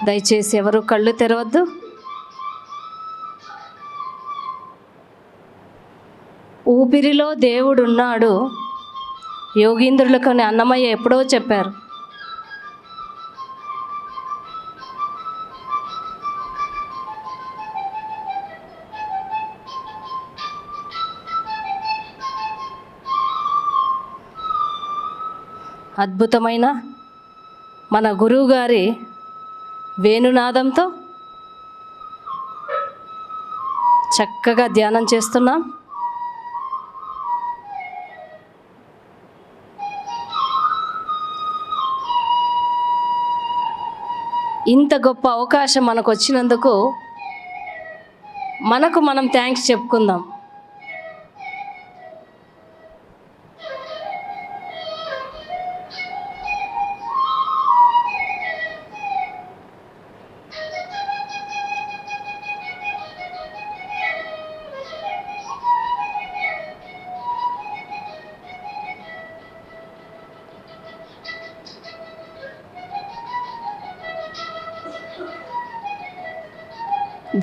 దయచేసి ఎవరు కళ్ళు తెరవద్దు. ఊపిరిలో దేవుడున్నాడు యోగీంద్రులకు అని అన్నమయ్య ఎప్పుడో చెప్పారు. అద్భుతమైన మన గురువు గారి వేణునాదంతో చక్కగా ధ్యానం చేస్తున్నాం. ఇంత గొప్ప అవకాశం మనకు వచ్చినందుకు మనకు మనం థ్యాంక్స్ చెప్పుకుందాం.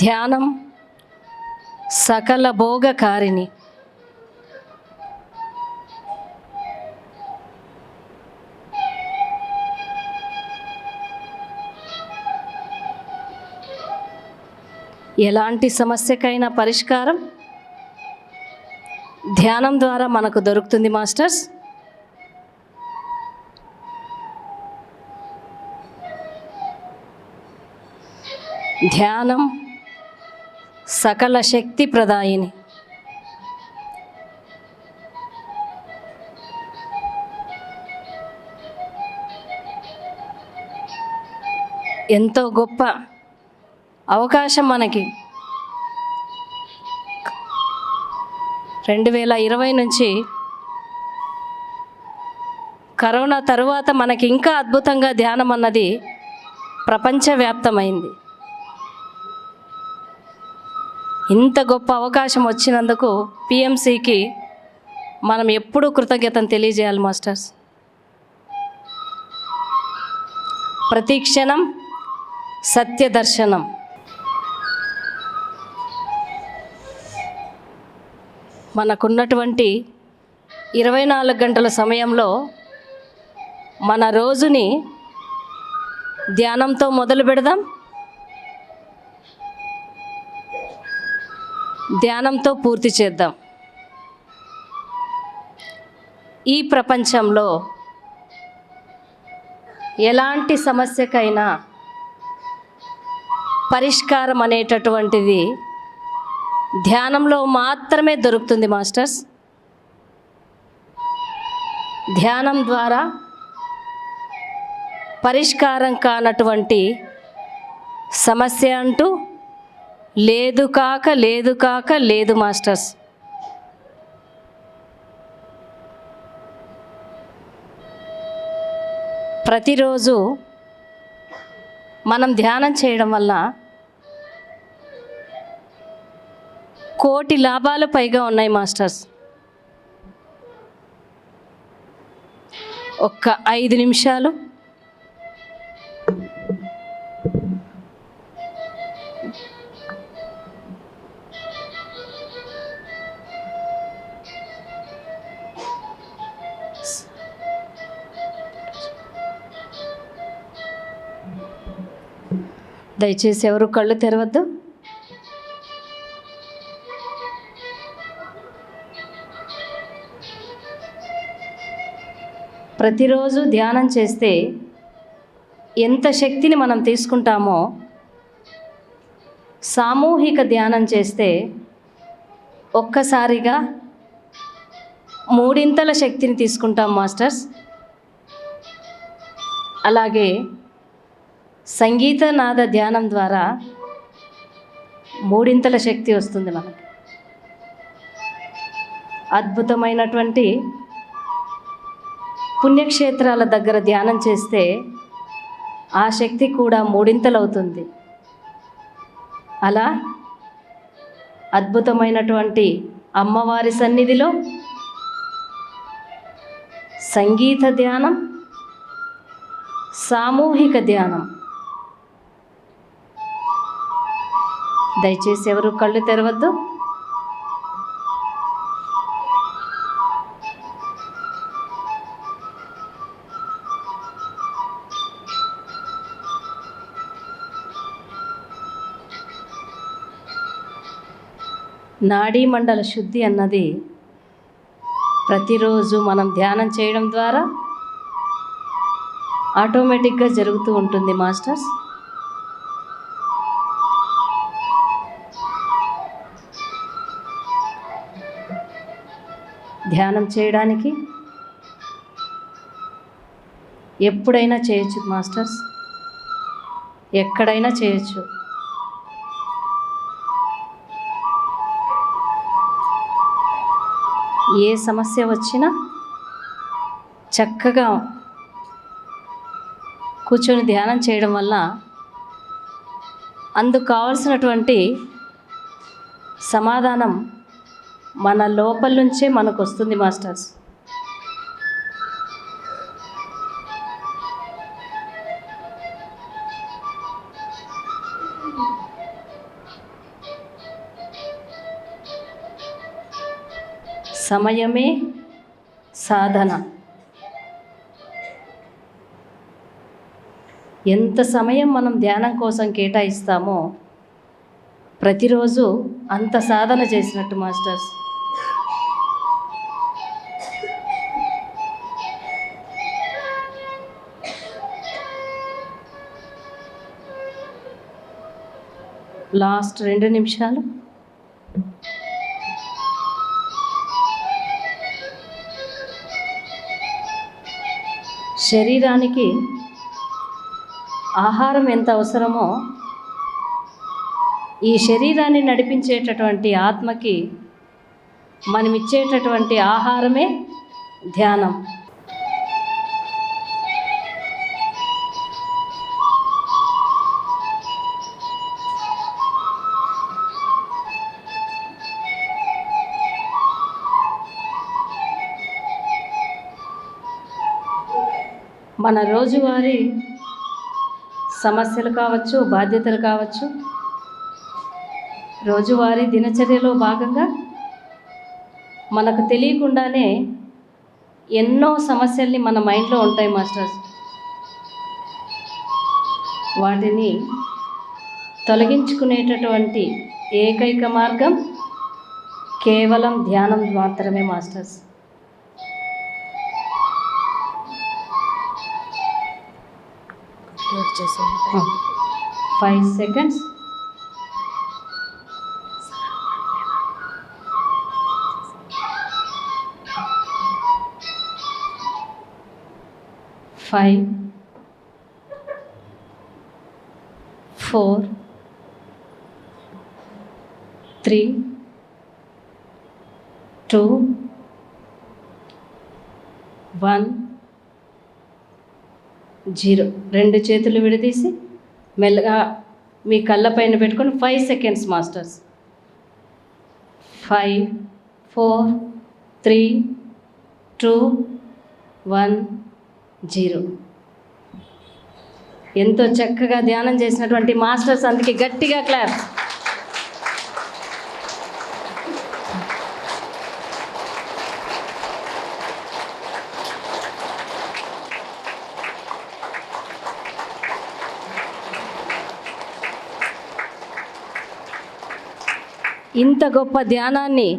ధ్యానం సకల భోగకారిణి. ఎలాంటి సమస్యకైనా పరిష్కారం ధ్యానం ద్వారా మనకు దొరుకుతుంది మాస్టర్స్. ధ్యానం సకల శక్తి ప్రదాయిని. ఎంతో గొప్ప అవకాశం మనకి 2020 నుంచి కరోనా తరువాత మనకి ఇంకా అద్భుతంగా ధ్యానం అన్నది ప్రపంచవ్యాప్తమైంది. ఇంత గొప్ప అవకాశం వచ్చినందుకు పిఎంసికి మనం ఎప్పుడూ కృతజ్ఞతను తెలియజేయాలి మాస్టర్స్. ప్రతి క్షణం సత్య దర్శనం. మనకున్నటువంటి 24 గంటల సమయంలో మన రోజుని ధ్యానంతో మొదలు పెడదాం, ధ్యానంతో పూర్తి చేద్దాం. ఈ ప్రపంచంలో ఎలాంటి సమస్యకైనా పరిష్కారం అనేటటువంటిది ధ్యానంలో మాత్రమే దొరుకుతుంది మాస్టర్స్. ధ్యానం ద్వారా పరిష్కారం కానటువంటి సమస్య అంటూ లేదు కాక లేదు మాస్టర్స్. ప్రతిరోజు మనం ధ్యానం చేయడం వల్ల కోటి లాభాలు పైగా ఉన్నాయి మాస్టర్స్. ఒక్క 5 నిమిషాలు దయచేసి ఎవరు కళ్ళు తెరవద్దు. ప్రతిరోజు ధ్యానం చేస్తే ఎంత శక్తిని మనం తీసుకుంటామో సామూహిక ధ్యానం చేస్తే ఒక్కసారిగా 3 శక్తిని తీసుకుంటాం మాస్టర్స్. అలాగే సంగీత నాద ధ్యానం ద్వారా 3 శక్తి వస్తుంది మనకి. అద్భుతమైనటువంటి పుణ్యక్షేత్రాల దగ్గర ధ్యానం చేస్తే ఆ శక్తి కూడా 3 అవుతుంది. అలా అద్భుతమైనటువంటి అమ్మవారి సన్నిధిలో సంగీత ధ్యానం, సామూహిక ధ్యానం. దయచేసి ఎవరు కళ్ళు తెరవద్దు. నాడీ మండల శుద్ధి అన్నది ప్రతిరోజు మనం ధ్యానం చేయడం ద్వారా ఆటోమేటిక్గా జరుగుతూ ఉంటుంది మాస్టర్స్. ధ్యానం చేయడానికి ఎప్పుడైనా చేయొచ్చు మాస్టర్స్, ఎక్కడైనా చేయొచ్చు. ఏ సమస్య వచ్చినా చక్కగా కూర్చొని ధ్యానం చేయడం వల్ల అందుకు కావాల్సినటువంటి సమాధానం మన లోపల నుంచే మనకు వస్తుంది మాస్టర్స్. సమయమే సాధన. ఎంత సమయం మనం ధ్యానం కోసం కేటాయిస్తామో ప్రతిరోజు అంత సాధన చేసినట్టు మాస్టర్స్. లాస్ట్ 2 నిమిషాలు. శరీరానికి ఆహారం ఎంత అవసరమో ఈ శరీరాన్ని నడిపించేటటువంటి ఆత్మకి మనం ఇచ్చేటటువంటి ఆహారమే ధ్యానం. మన రోజువారీ సమస్యలు కావచ్చు, బాధ్యతలు కావచ్చు, రోజువారీ దినచర్యలో భాగంగా మనకు తెలియకుండానే ఎన్నో సమస్యల్ని మన మైండ్లో ఉంటాయి మాస్టర్స్. వాటిని తొలగించుకునేటటువంటి ఏకైక మార్గం కేవలం ధ్యానం మాత్రమే మాస్టర్స్. చేసాం 5 seconds. Five, 4, 3, 2, 1, 0. 2 చేతులు విడదీసి మెల్లగా మీ కళ్ళ పైన పెట్టుకొని 5 seconds మాస్టర్స్. 5, 4, 3, 2, 1, 0. ఎంతో చక్కగా ధ్యానం చేసినటువంటి మాస్టర్స్ అందుకే గట్టిగా క్లాప్. ఇంత గొప్ప ధ్యానాన్ని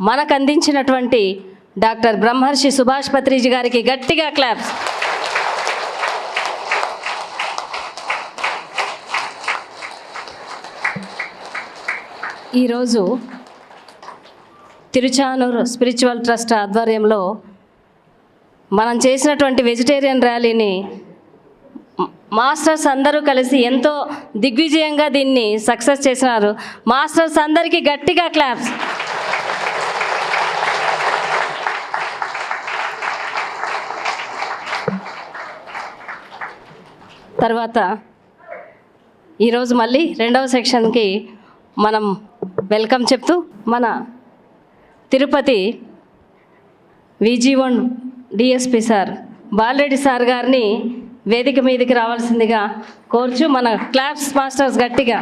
మనకు అందించినటువంటి డాక్టర్ బ్రహ్మర్షి సుభాష్ పత్రిజీ గారికి గట్టిగా క్లాప్స్. ఈరోజు తిరుచానూరు స్పిరిచువల్ ట్రస్ట్ ఆధ్వర్యంలో మనం చేసినటువంటి వెజిటేరియన్ ర్యాలీని మాస్టర్స్ అందరూ కలిసి ఎంతో దిగ్విజయంగా దీన్ని సక్సెస్ చేసినారు. మాస్టర్స్ అందరికీ గట్టిగా క్లాప్స్. తర్వాత ఈరోజు మళ్ళీ 2వ సెక్షన్కి మనం వెల్కమ్ చెప్తూ మన Tirupati VG1 DSP sir Bala Reddy sir గారిని వేదిక మీదకి రావాల్సిందిగా కోర్చు. మన క్లాప్స్ మాస్టర్స్ గట్టిగా.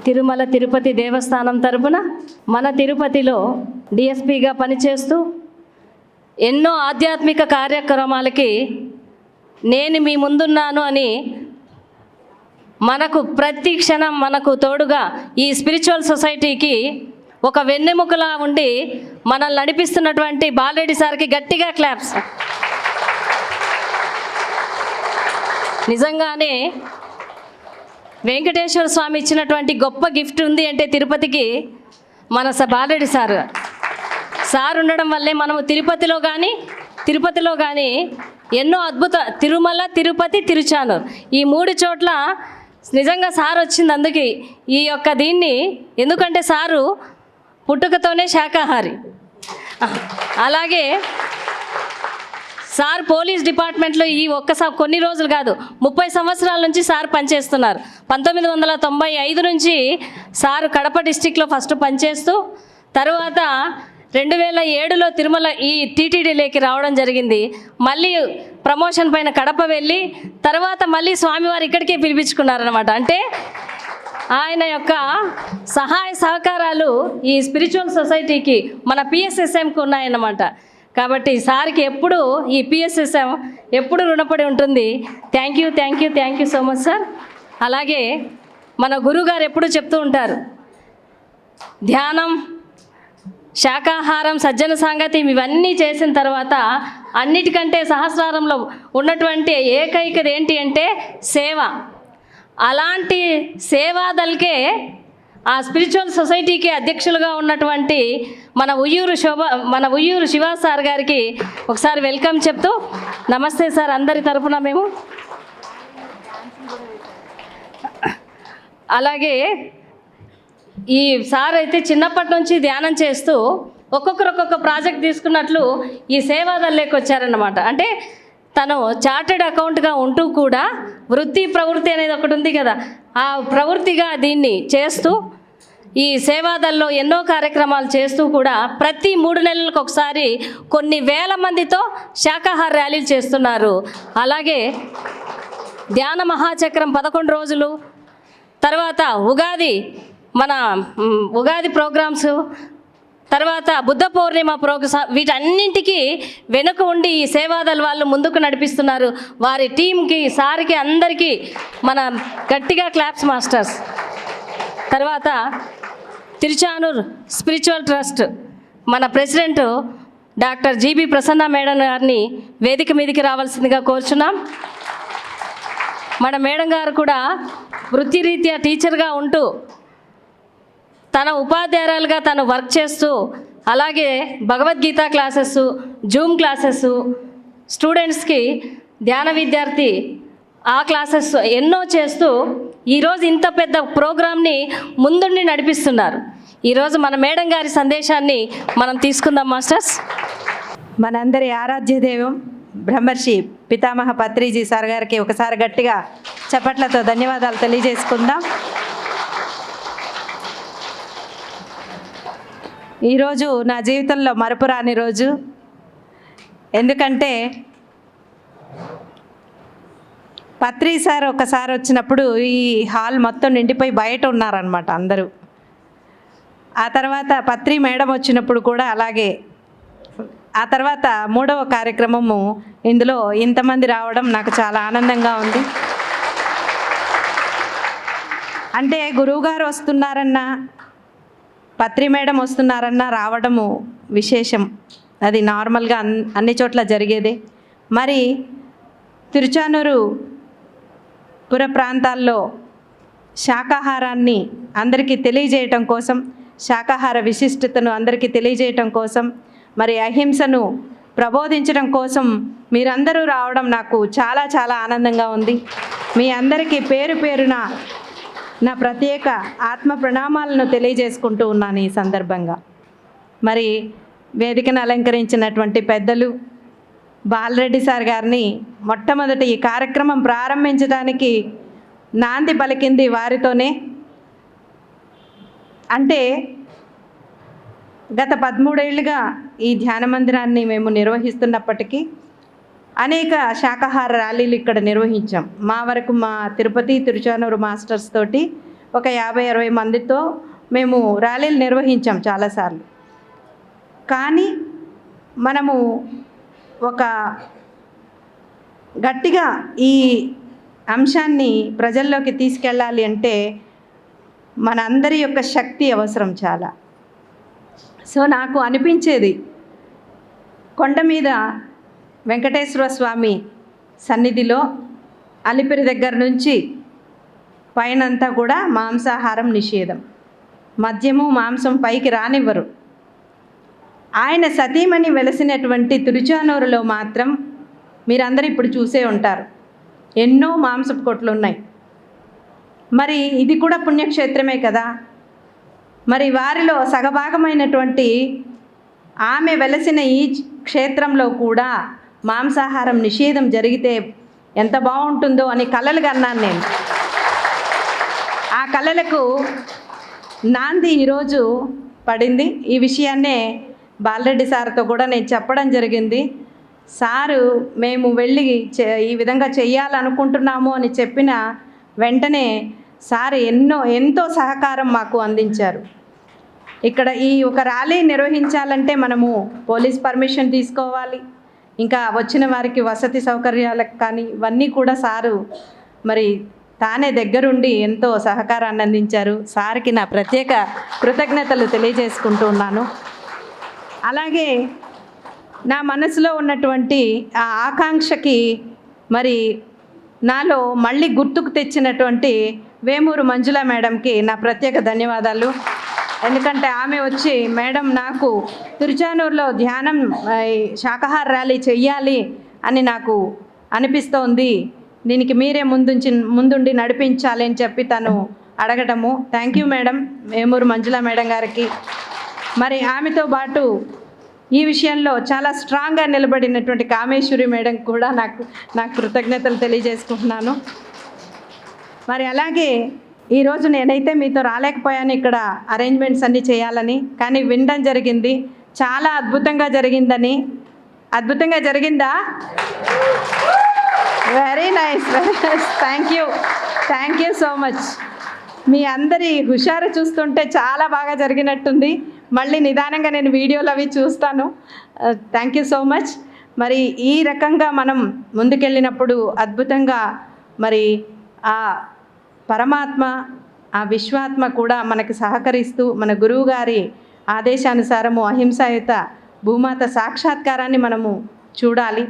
తిరుమల తిరుపతి దేవస్థానం తరపున మన తిరుపతిలో DSPగా పనిచేస్తూ ఎన్నో ఆధ్యాత్మిక కార్యక్రమాలకి నేను మీ ముందున్నాను అని మనకు ప్రతి క్షణం మనకు తోడుగా ఈ స్పిరిచువల్ సొసైటీకి ఒక వెన్నెముకలా ఉండి మనల్ని నడిపిస్తున్నటువంటి బాలరెడ్డి సార్కి గట్టిగా క్లాప్స్. నిజంగానే వెంకటేశ్వర స్వామి ఇచ్చినటువంటి గొప్ప గిఫ్ట్ ఉంది అంటే తిరుపతికి మన బాలరెడ్డి సార్ ఉండడం వల్లే మనము తిరుపతిలో కానీ ఎన్నో అద్భుత తిరుమల తిరుపతి తిరుచానూరు ఈ 3 చోట్ల నిజంగా సార్ వచ్చింది. అందుకే ఈ యొక్క దీన్ని ఎందుకంటే సారు పుట్టుకతోనే శాకాహారి. అలాగే సార్ పోలీస్ డిపార్ట్మెంట్లో ఈ కొన్ని రోజులు కాదు 30 సంవత్సరాల నుంచి సార్ పనిచేస్తున్నారు. 1995 నుంచి సార్ కడప డిస్టిక్లో ఫస్ట్ పనిచేస్తూ తర్వాత 2007లో తిరుమల ఈ టీటీడీలోకి రావడం జరిగింది. మళ్ళీ ప్రమోషన్ పైన కడప వెళ్ళి తర్వాత మళ్ళీ స్వామివారు ఇక్కడికే పిలిపించుకున్నారనమాట. అంటే ఆయన యొక్క సహాయ సహకారాలు ఈ స్పిరిచువల్ సొసైటీకి మన పిఎస్ఎస్ఎంకి ఉన్నాయన్నమాట. కాబట్టి సార్కి ఎప్పుడు ఈ పిఎస్ఎస్ఎం ఎప్పుడు రుణపడి ఉంటుంది. Thank you so much sir. అలాగే మన గురువుగారు ఎప్పుడు చెప్తూ ఉంటారు, ధ్యానం, శాకాహారం, సజ్జన సాంగతి ఇవన్నీ చేసిన తర్వాత అన్నిటికంటే సహస్రారంలో ఉన్నటువంటి ఏకైకది ఏంటి అంటే సేవ. అలాంటి సేవాదల్కే ఆ స్పిరిచువల్ సొసైటీకి అధ్యక్షులుగా ఉన్నటువంటి మన ఉయ్యూరు శివ సార్ గారికి ఒకసారి వెల్కమ్ చెప్తూ, నమస్తే సార్ అందరి తరఫున మేము. అలాగే ఈ సార్ అయితే చిన్నప్పటి నుంచి ధ్యానం చేస్తూ ఒక్కొక్కరు ఒక్కొక్క ప్రాజెక్ట్ తీసుకున్నట్లు ఈ సేవాదల్లోకి వచ్చారన్నమాట. అంటే తను చార్టెడ్ అకౌంట్గా ఉంటూ కూడా వృత్తి ప్రవృత్తి అనేది ఒకటి ఉంది కదా, ఆ ప్రవృత్తిగా దీన్ని చేస్తూ ఈ సేవాదల్లో ఎన్నో కార్యక్రమాలు చేస్తూ కూడా ప్రతి 3 నెలలకు ఒకసారి కొన్ని వేల మందితో శాకాహార ర్యాలీలు చేస్తున్నారు. అలాగే ధ్యాన మహాచక్రం 11 రోజులు, తర్వాత మన ఉగాది ప్రోగ్రామ్స్, తర్వాత బుద్ధ పౌర్ణిమ ప్రోగ్రామ్స్, వీటన్నింటికి వెనుక ఉండి ఈ సేవాదల్ వాళ్ళు ముందుకు నడిపిస్తున్నారు. వారి టీంకి, సార్కి, అందరికీ మన గట్టిగా క్లాప్స్ మాస్టర్స్. తర్వాత తిరుచానూర్ స్పిరిచువల్ ట్రస్ట్ మన president doctor GB Prasanna madam గారిని వేదిక మీదకి రావాల్సిందిగా కోరుచున్నాం. మన మేడం గారు కూడా వృత్తిరీత్యా టీచర్గా ఉంటూ తన ఉపాధ్యాయురాలుగా తను వర్క్ చేస్తూ, అలాగే భగవద్గీత క్లాసెస్, జూమ్ క్లాసెస్, స్టూడెంట్స్కి ధ్యాన విద్యార్థి ఆ క్లాసెస్ ఎన్నో చేస్తూ ఈరోజు ఇంత పెద్ద ప్రోగ్రామ్ని ముందుండి నడిపిస్తున్నారు. ఈరోజు మన మేడం గారి సందేశాన్ని మనం తీసుకుందాం మాస్టర్స్. మనందరి ఆరాధ్య దైవం బ్రహ్మర్షి పితామహ పత్రిజీ సార్ గారికి ఒకసారి గట్టిగా చప్పట్లతో ధన్యవాదాలు తెలియజేసుకుందాం. ఈరోజు నా జీవితంలో మరపురాని రోజు. ఎందుకంటే పత్రి సార్ ఒకసారి వచ్చినప్పుడు ఈ హాల్ మొత్తం నిండిపోయి బయట ఉన్నారనమాట అందరూ. ఆ తర్వాత పత్రి మేడం వచ్చినప్పుడు కూడా అలాగే. ఆ తర్వాత 3వ కార్యక్రమము ఇందులో ఇంతమంది రావడం నాకు చాలా ఆనందంగా ఉంది. అంటే గురువుగారు వస్తున్నారన్నా, పత్రి మేడం వస్తున్నారన్నా రావడము విశేషం. అది నార్మల్గా అన్ని చోట్ల జరిగేదే. మరి తిరుచానూరు పుర ప్రాంతాల్లో శాకాహారాన్ని అందరికీ తెలియజేయటం కోసం, శాకాహార విశిష్టతను అందరికీ తెలియజేయటం కోసం, మరి అహింసను ప్రబోధించడం కోసం మీరందరూ రావడం నాకు చాలా చాలా ఆనందంగా ఉంది. మీ అందరికీ పేరు పేరున నా ప్రత్యేక ఆత్మ ప్రణామాలను తెలియజేసుకుంటూ ఉన్నాను ఈ సందర్భంగా. మరి వేదికను అలంకరించినటువంటి పెద్దలు బాలరెడ్డి సార్ గారిని మొట్టమొదటి ఈ కార్యక్రమం ప్రారంభించడానికి నాంది పలికింది వారితోనే. అంటే గత 13 ఏళ్ళుగా ఈ ధ్యాన మందిరాన్ని మేము నిర్వహిస్తున్నప్పటికీ అనేక శాకాహార ర్యాలీలు ఇక్కడ నిర్వహించాం. మా వరకు మా తిరుపతి తిరుచానూరు మాస్టర్స్ తోటి ఒక 50-60 మందితో మేము ర్యాలీలు నిర్వహించాం చాలాసార్లు. కానీ మనము ఒక గట్టిగా ఈ అంశాన్ని ప్రజల్లోకి తీసుకెళ్ళాలి అంటే మన అందరి యొక్క శక్తి అవసరం చాలా. సో నాకు అనిపించేది, కొండ మీద వెంకటేశ్వర స్వామి సన్నిధిలో అలిపిరి దగ్గర నుంచి పైనంతా కూడా మాంసాహారం నిషేధం, మద్యము మాంసం పైకి రానివ్వరు. ఆయన సతీమణి వెలసినటువంటి తిరుచానూరులో మాత్రం మీరందరూ ఇప్పుడు చూసే ఉంటారు, ఎన్నో మాంసపు కొట్లు ఉన్నాయి. మరి ఇది కూడా పుణ్యక్షేత్రమే కదా. మరి వారిలో సగభాగమైనటువంటి ఆమె వెలసిన ఈ క్షేత్రంలో కూడా మాంసాహారం నిషేధం జరిగితే ఎంత బాగుంటుందో అని కలలు కన్నాను నేను. ఆ కలలకు నాంది ఈరోజు పడింది. ఈ విషయాన్నే బాలరెడ్డి సార్తో కూడా నేను చెప్పడం జరిగింది. సారు మేము వెళ్ళి ఈ విధంగా చెయ్యాలనుకుంటున్నాము అని చెప్పిన వెంటనే సార్ ఎంతో సహకారం మాకు అందించారు. ఇక్కడ ఈ ఒక ర్యాలీ నిర్వహించాలంటే మనము పోలీస్ పర్మిషన్ తీసుకోవాలి, ఇంకా వచ్చిన వారికి వసతి సౌకర్యాలకు కానీ ఇవన్నీ కూడా సారు మరి తానే దగ్గరుండి ఎంతో సహకారాన్ని అందించారు. సార్కి నా ప్రత్యేక కృతజ్ఞతలు తెలియజేసుకుంటూ ఉన్నాను. అలాగే నా మనసులో ఉన్నటువంటి ఆ ఆకాంక్షకి మరి నాలో మళ్ళీ గుర్తుకు తెచ్చినటువంటి వేమూరు మంజుల మేడంకి నా ప్రత్యేక ధన్యవాదాలు. ఎందుకంటే ఆమె వచ్చి, మేడం నాకు తిరుచానూరులో ధ్యానం శాకాహార ర్యాలీ చెయ్యాలి అని నాకు అనిపిస్తోంది, దీనికి మీరే ముందుండి నడిపించాలి అని చెప్పి తను అడగటము. Thank you madam, Vemuru Manjula madam గారికి. మరి ఆమెతో పాటు ఈ విషయంలో చాలా స్ట్రాంగ్గా నిలబడినటువంటి కామేశ్వరి మేడం కూడా నాకు కృతజ్ఞతలు తెలియజేసుకుంటున్నాను. మరి అలాగే ఈరోజు నేనైతే మీతో రాలేకపోయాను ఇక్కడ అరేంజ్మెంట్స్ అన్నీ చేయాలని, కానీ వినడం జరిగింది చాలా అద్భుతంగా జరిగిందని. అద్భుతంగా జరిగిందా? Very nice, very nice. Thank you so much. మీ అందరి హుషారు చూస్తుంటే చాలా బాగా జరిగినట్టుంది. మళ్ళీ నిదానంగా నేను వీడియోలు అవి చూస్తాను. Thank you so much. మరి ఈ రకంగా మనం ముందుకెళ్ళినప్పుడు అద్భుతంగా మరి ఆ పరమాత్మ, ఆ విశ్వాత్మ కూడా మనకి సహకరిస్తూ మన గురువుగారి ఆదేశానుసారము అహింసాయుత భూమాత సాక్షాత్కారాన్ని మనము చూడాలి.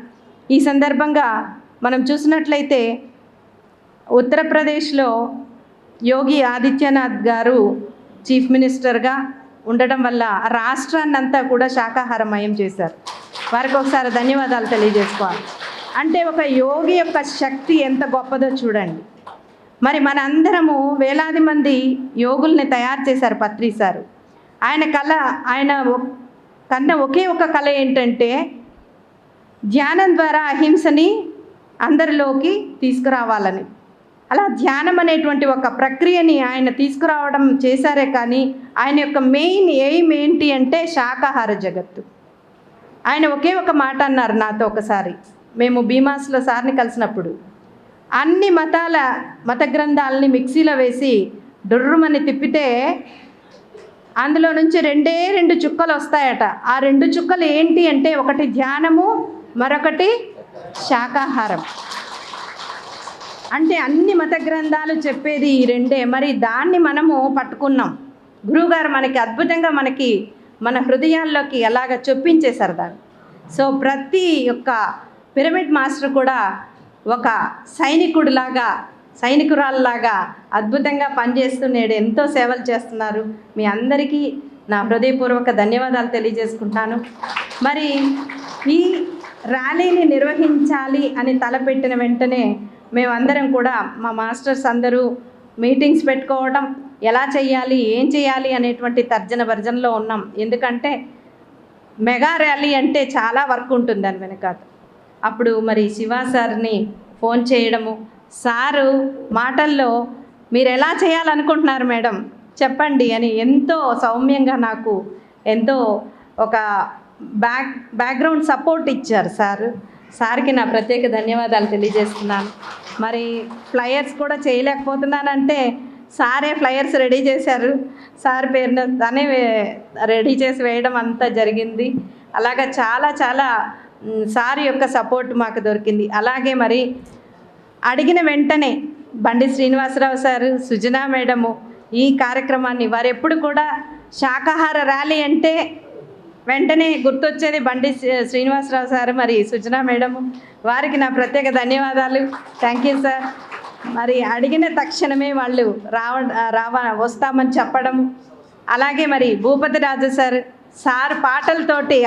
ఈ సందర్భంగా మనం చూసినట్లయితే ఉత్తరప్రదేశ్లో యోగి ఆదిత్యనాథ్ గారు చీఫ్ మినిస్టర్గా ఉండడం వల్ల రాష్ట్రాన్నంతా కూడా శాకాహారమయం చేశారు. వారికి ఒకసారి ధన్యవాదాలు తెలియజేసుకోవాలి. అంటే ఒక యోగి యొక్క శక్తి ఎంత గొప్పదో చూడండి. మరి మన అందరము వేలాది మంది యోగుల్ని తయారు చేశారు పత్రి సారు. ఆయన కన్నా ఒకే ఒక కళ ఏంటంటే ధ్యానం ద్వారా అహింసని అందరిలోకి తీసుకురావాలని. అలా ధ్యానం అనేటువంటి ఒక ప్రక్రియని ఆయన తీసుకురావడం చేశారే, కానీ ఆయన యొక్క మెయిన్ ఎయిమ్ ఏంటి అంటే శాకాహార జగత్తు. ఆయన ఒకే ఒక మాట అన్నారు నాతో ఒకసారి, మేము భీమాస్లో సార్ని కలిసినప్పుడు, అన్ని మత గ్రంథాలని మిక్సీలో వేసి డుర్రుమని తిప్పితే అందులో నుంచి రెండు చుక్కలు వస్తాయట. ఆ 2 చుక్కలు ఏంటి అంటే ఒకటి ధ్యానము, మరొకటి శాకాహారం. అంటే అన్ని మత గ్రంథాలు చెప్పేది ఈ 2. మరి దాన్ని మనము పట్టుకున్నాం. గురువుగారు మనకి అద్భుతంగా మన హృదయాల్లోకి ఎలాగ చొప్పించేశారు దాన్ని. సో ప్రతి ఒక్క పిరమిడ్ మాస్టర్ కూడా ఒక సైనికురాల్లాగా అద్భుతంగా పనిచేస్తూ నేడు ఎంతో సేవలు చేస్తున్నారు. మీ అందరికీ నా హృదయపూర్వక ధన్యవాదాలు తెలియజేసుకుంటున్నాను. మరి ఈ ర్యాలీని నిర్వహించాలి అని తలపెట్టిన వెంటనే మేమందరం కూడా మా మాస్టర్స్ అందరూ మీటింగ్స్ పెట్టుకోవడం, ఎలా చేయాలి, ఏం చేయాలి అనేటువంటి తర్జన భర్జనలో ఉన్నాం. ఎందుకంటే మెగా ర్యాలీ అంటే చాలా వర్క్ ఉంటుంది దాని వెనకాల. అప్పుడు మరి శివ సార్ని ఫోన్ చేయడము, సారు మాటల్లో మీరు ఎలా చేయాలనుకుంటున్నారు మేడం చెప్పండి అని ఎంతో సౌమ్యంగా నాకు ఎంతో ఒక బ్యాక్గ్రౌండ్ సపోర్ట్ ఇచ్చారు సార్కి నా ప్రత్యేక ధన్యవాదాలు తెలియజేస్తున్నాను. మరి ఫ్లయర్స్ కూడా చేయలేకపోతున్నానంటే సారే ఫ్లయర్స్ రెడీ చేశారు. సార్ పేరున తనే రెడీ చేసి వేయడం అంతా జరిగింది. అలాగా చాలా సార్ యొక్క సపోర్ట్ మాకు దొరికింది. అలాగే మరి అడిగిన వెంటనే బండి శ్రీనివాసరావు సారు, సుజనా మేడము ఈ కార్యక్రమాన్ని వారు ఎప్పుడు కూడా శాకాహార ర్యాలీ అంటే వెంటనే గుర్తొచ్చేది బండి శ్రీనివాసరావు సార్, మరి సుజనా మేడము. వారికి నా ప్రత్యేక ధన్యవాదాలు. Thank you sir. మరి అడిగిన తక్షణమే వాళ్ళు వస్తామని చెప్పడము. అలాగే మరి భూపతి రాజు సార్ పాటలతోటి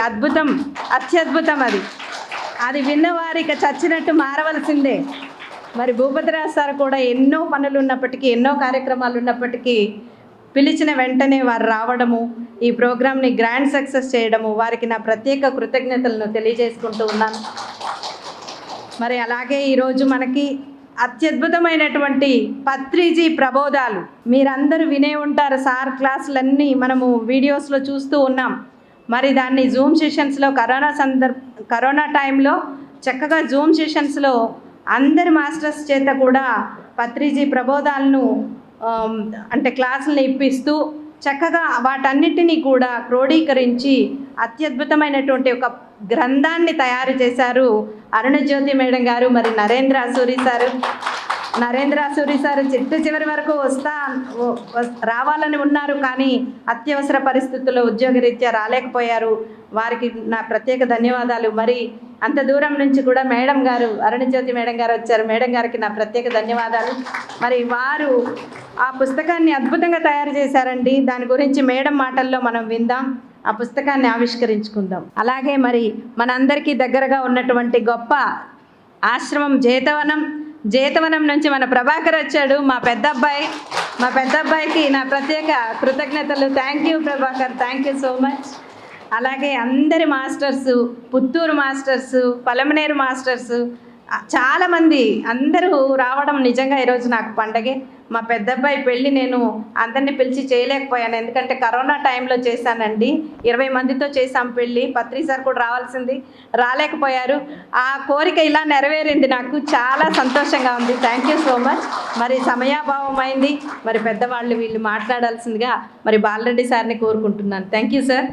అత్యద్భుతం. అది విన్నవారికి చచ్చినట్టు మారవలసిందే. మరి భూపతిరాజు సార్ కూడా ఎన్నో పనులు ఉన్నప్పటికీ, ఎన్నో కార్యక్రమాలు ఉన్నప్పటికీ పిలిచిన వెంటనే వారు రావడము, ఈ ప్రోగ్రామ్ని గ్రాండ్ సక్సెస్ చేయడము, వారికి నా ప్రత్యేక కృతజ్ఞతలను తెలియజేసుకుంటూ ఉన్నాను. మరి అలాగే ఈరోజు మనకి అత్యద్భుతమైనటువంటి పత్రిజీ ప్రబోధాలు మీరందరూ వినే ఉంటారు. సార్ క్లాసులన్నీ మనము వీడియోస్లో చూస్తూ ఉన్నాం. మరి దాన్ని జూమ్ సెషన్స్లో కరోనా టైంలో చక్కగా జూమ్ సెషన్స్లో అందరి మాస్టర్స్ చేత కూడా పత్రిజీ ప్రబోధాలను అంటే క్లాసులను ఇప్పిస్తూ చక్కగా వాటన్నిటినీ కూడా క్రోడీకరించి అత్యద్భుతమైనటువంటి ఒక గ్రంథాన్ని తయారు చేశారు అరుణజ్యోతి మేడం గారు. మరి నరేంద్ర అసూరి సారు చివరి వరకు రావాలని ఉన్నారు, కానీ అత్యవసర పరిస్థితుల్లో ఉద్యోగరీత్యా రాలేకపోయారు. వారికి నా ప్రత్యేక ధన్యవాదాలు. మరి అంత దూరం నుంచి కూడా మేడం గారు, అరుణజ్యోతి మేడం గారు వచ్చారు. మేడం గారికి నా ప్రత్యేక ధన్యవాదాలు. మరి వారు ఆ పుస్తకాన్ని అద్భుతంగా తయారు చేశారండి. దాని గురించి మేడం మాటల్లో మనం విందాం, ఆ పుస్తకాన్ని ఆవిష్కరించుకుందాం. అలాగే మరి మనందరికీ దగ్గరగా ఉన్నటువంటి గొప్ప ఆశ్రమం జేతవనం నుంచి మన ప్రభాకర్ వచ్చాడు, మా పెద్ద అబ్బాయికి నా ప్రత్యేక కృతజ్ఞతలు. Thank you Prabhakar, thank you so much. అలాగే అందరి masters, Puttur masters, Palamaner masters, చాలామంది అందరూ రావడం నిజంగా ఈరోజు నాకు పండగే. మా పెద్దబ్బాయి పెళ్ళి నేను అందరినీ పిలిచి చేయలేకపోయాను, ఎందుకంటే కరోనా టైంలో చేశానండి. 20 మందితో చేశాం పెళ్ళి. పత్రి సార్ కూడా రావాల్సింది, రాలేకపోయారు. ఆ కోరిక ఇలా నెరవేరింది, నాకు చాలా సంతోషంగా ఉంది. Thank you so much. మరి సమయాభావం అయింది, మరి పెద్దవాళ్ళు వీళ్ళు మాట్లాడాల్సిందిగా మరి బాలరెడ్డి సార్ని కోరుకుంటున్నాను. Thank you sir.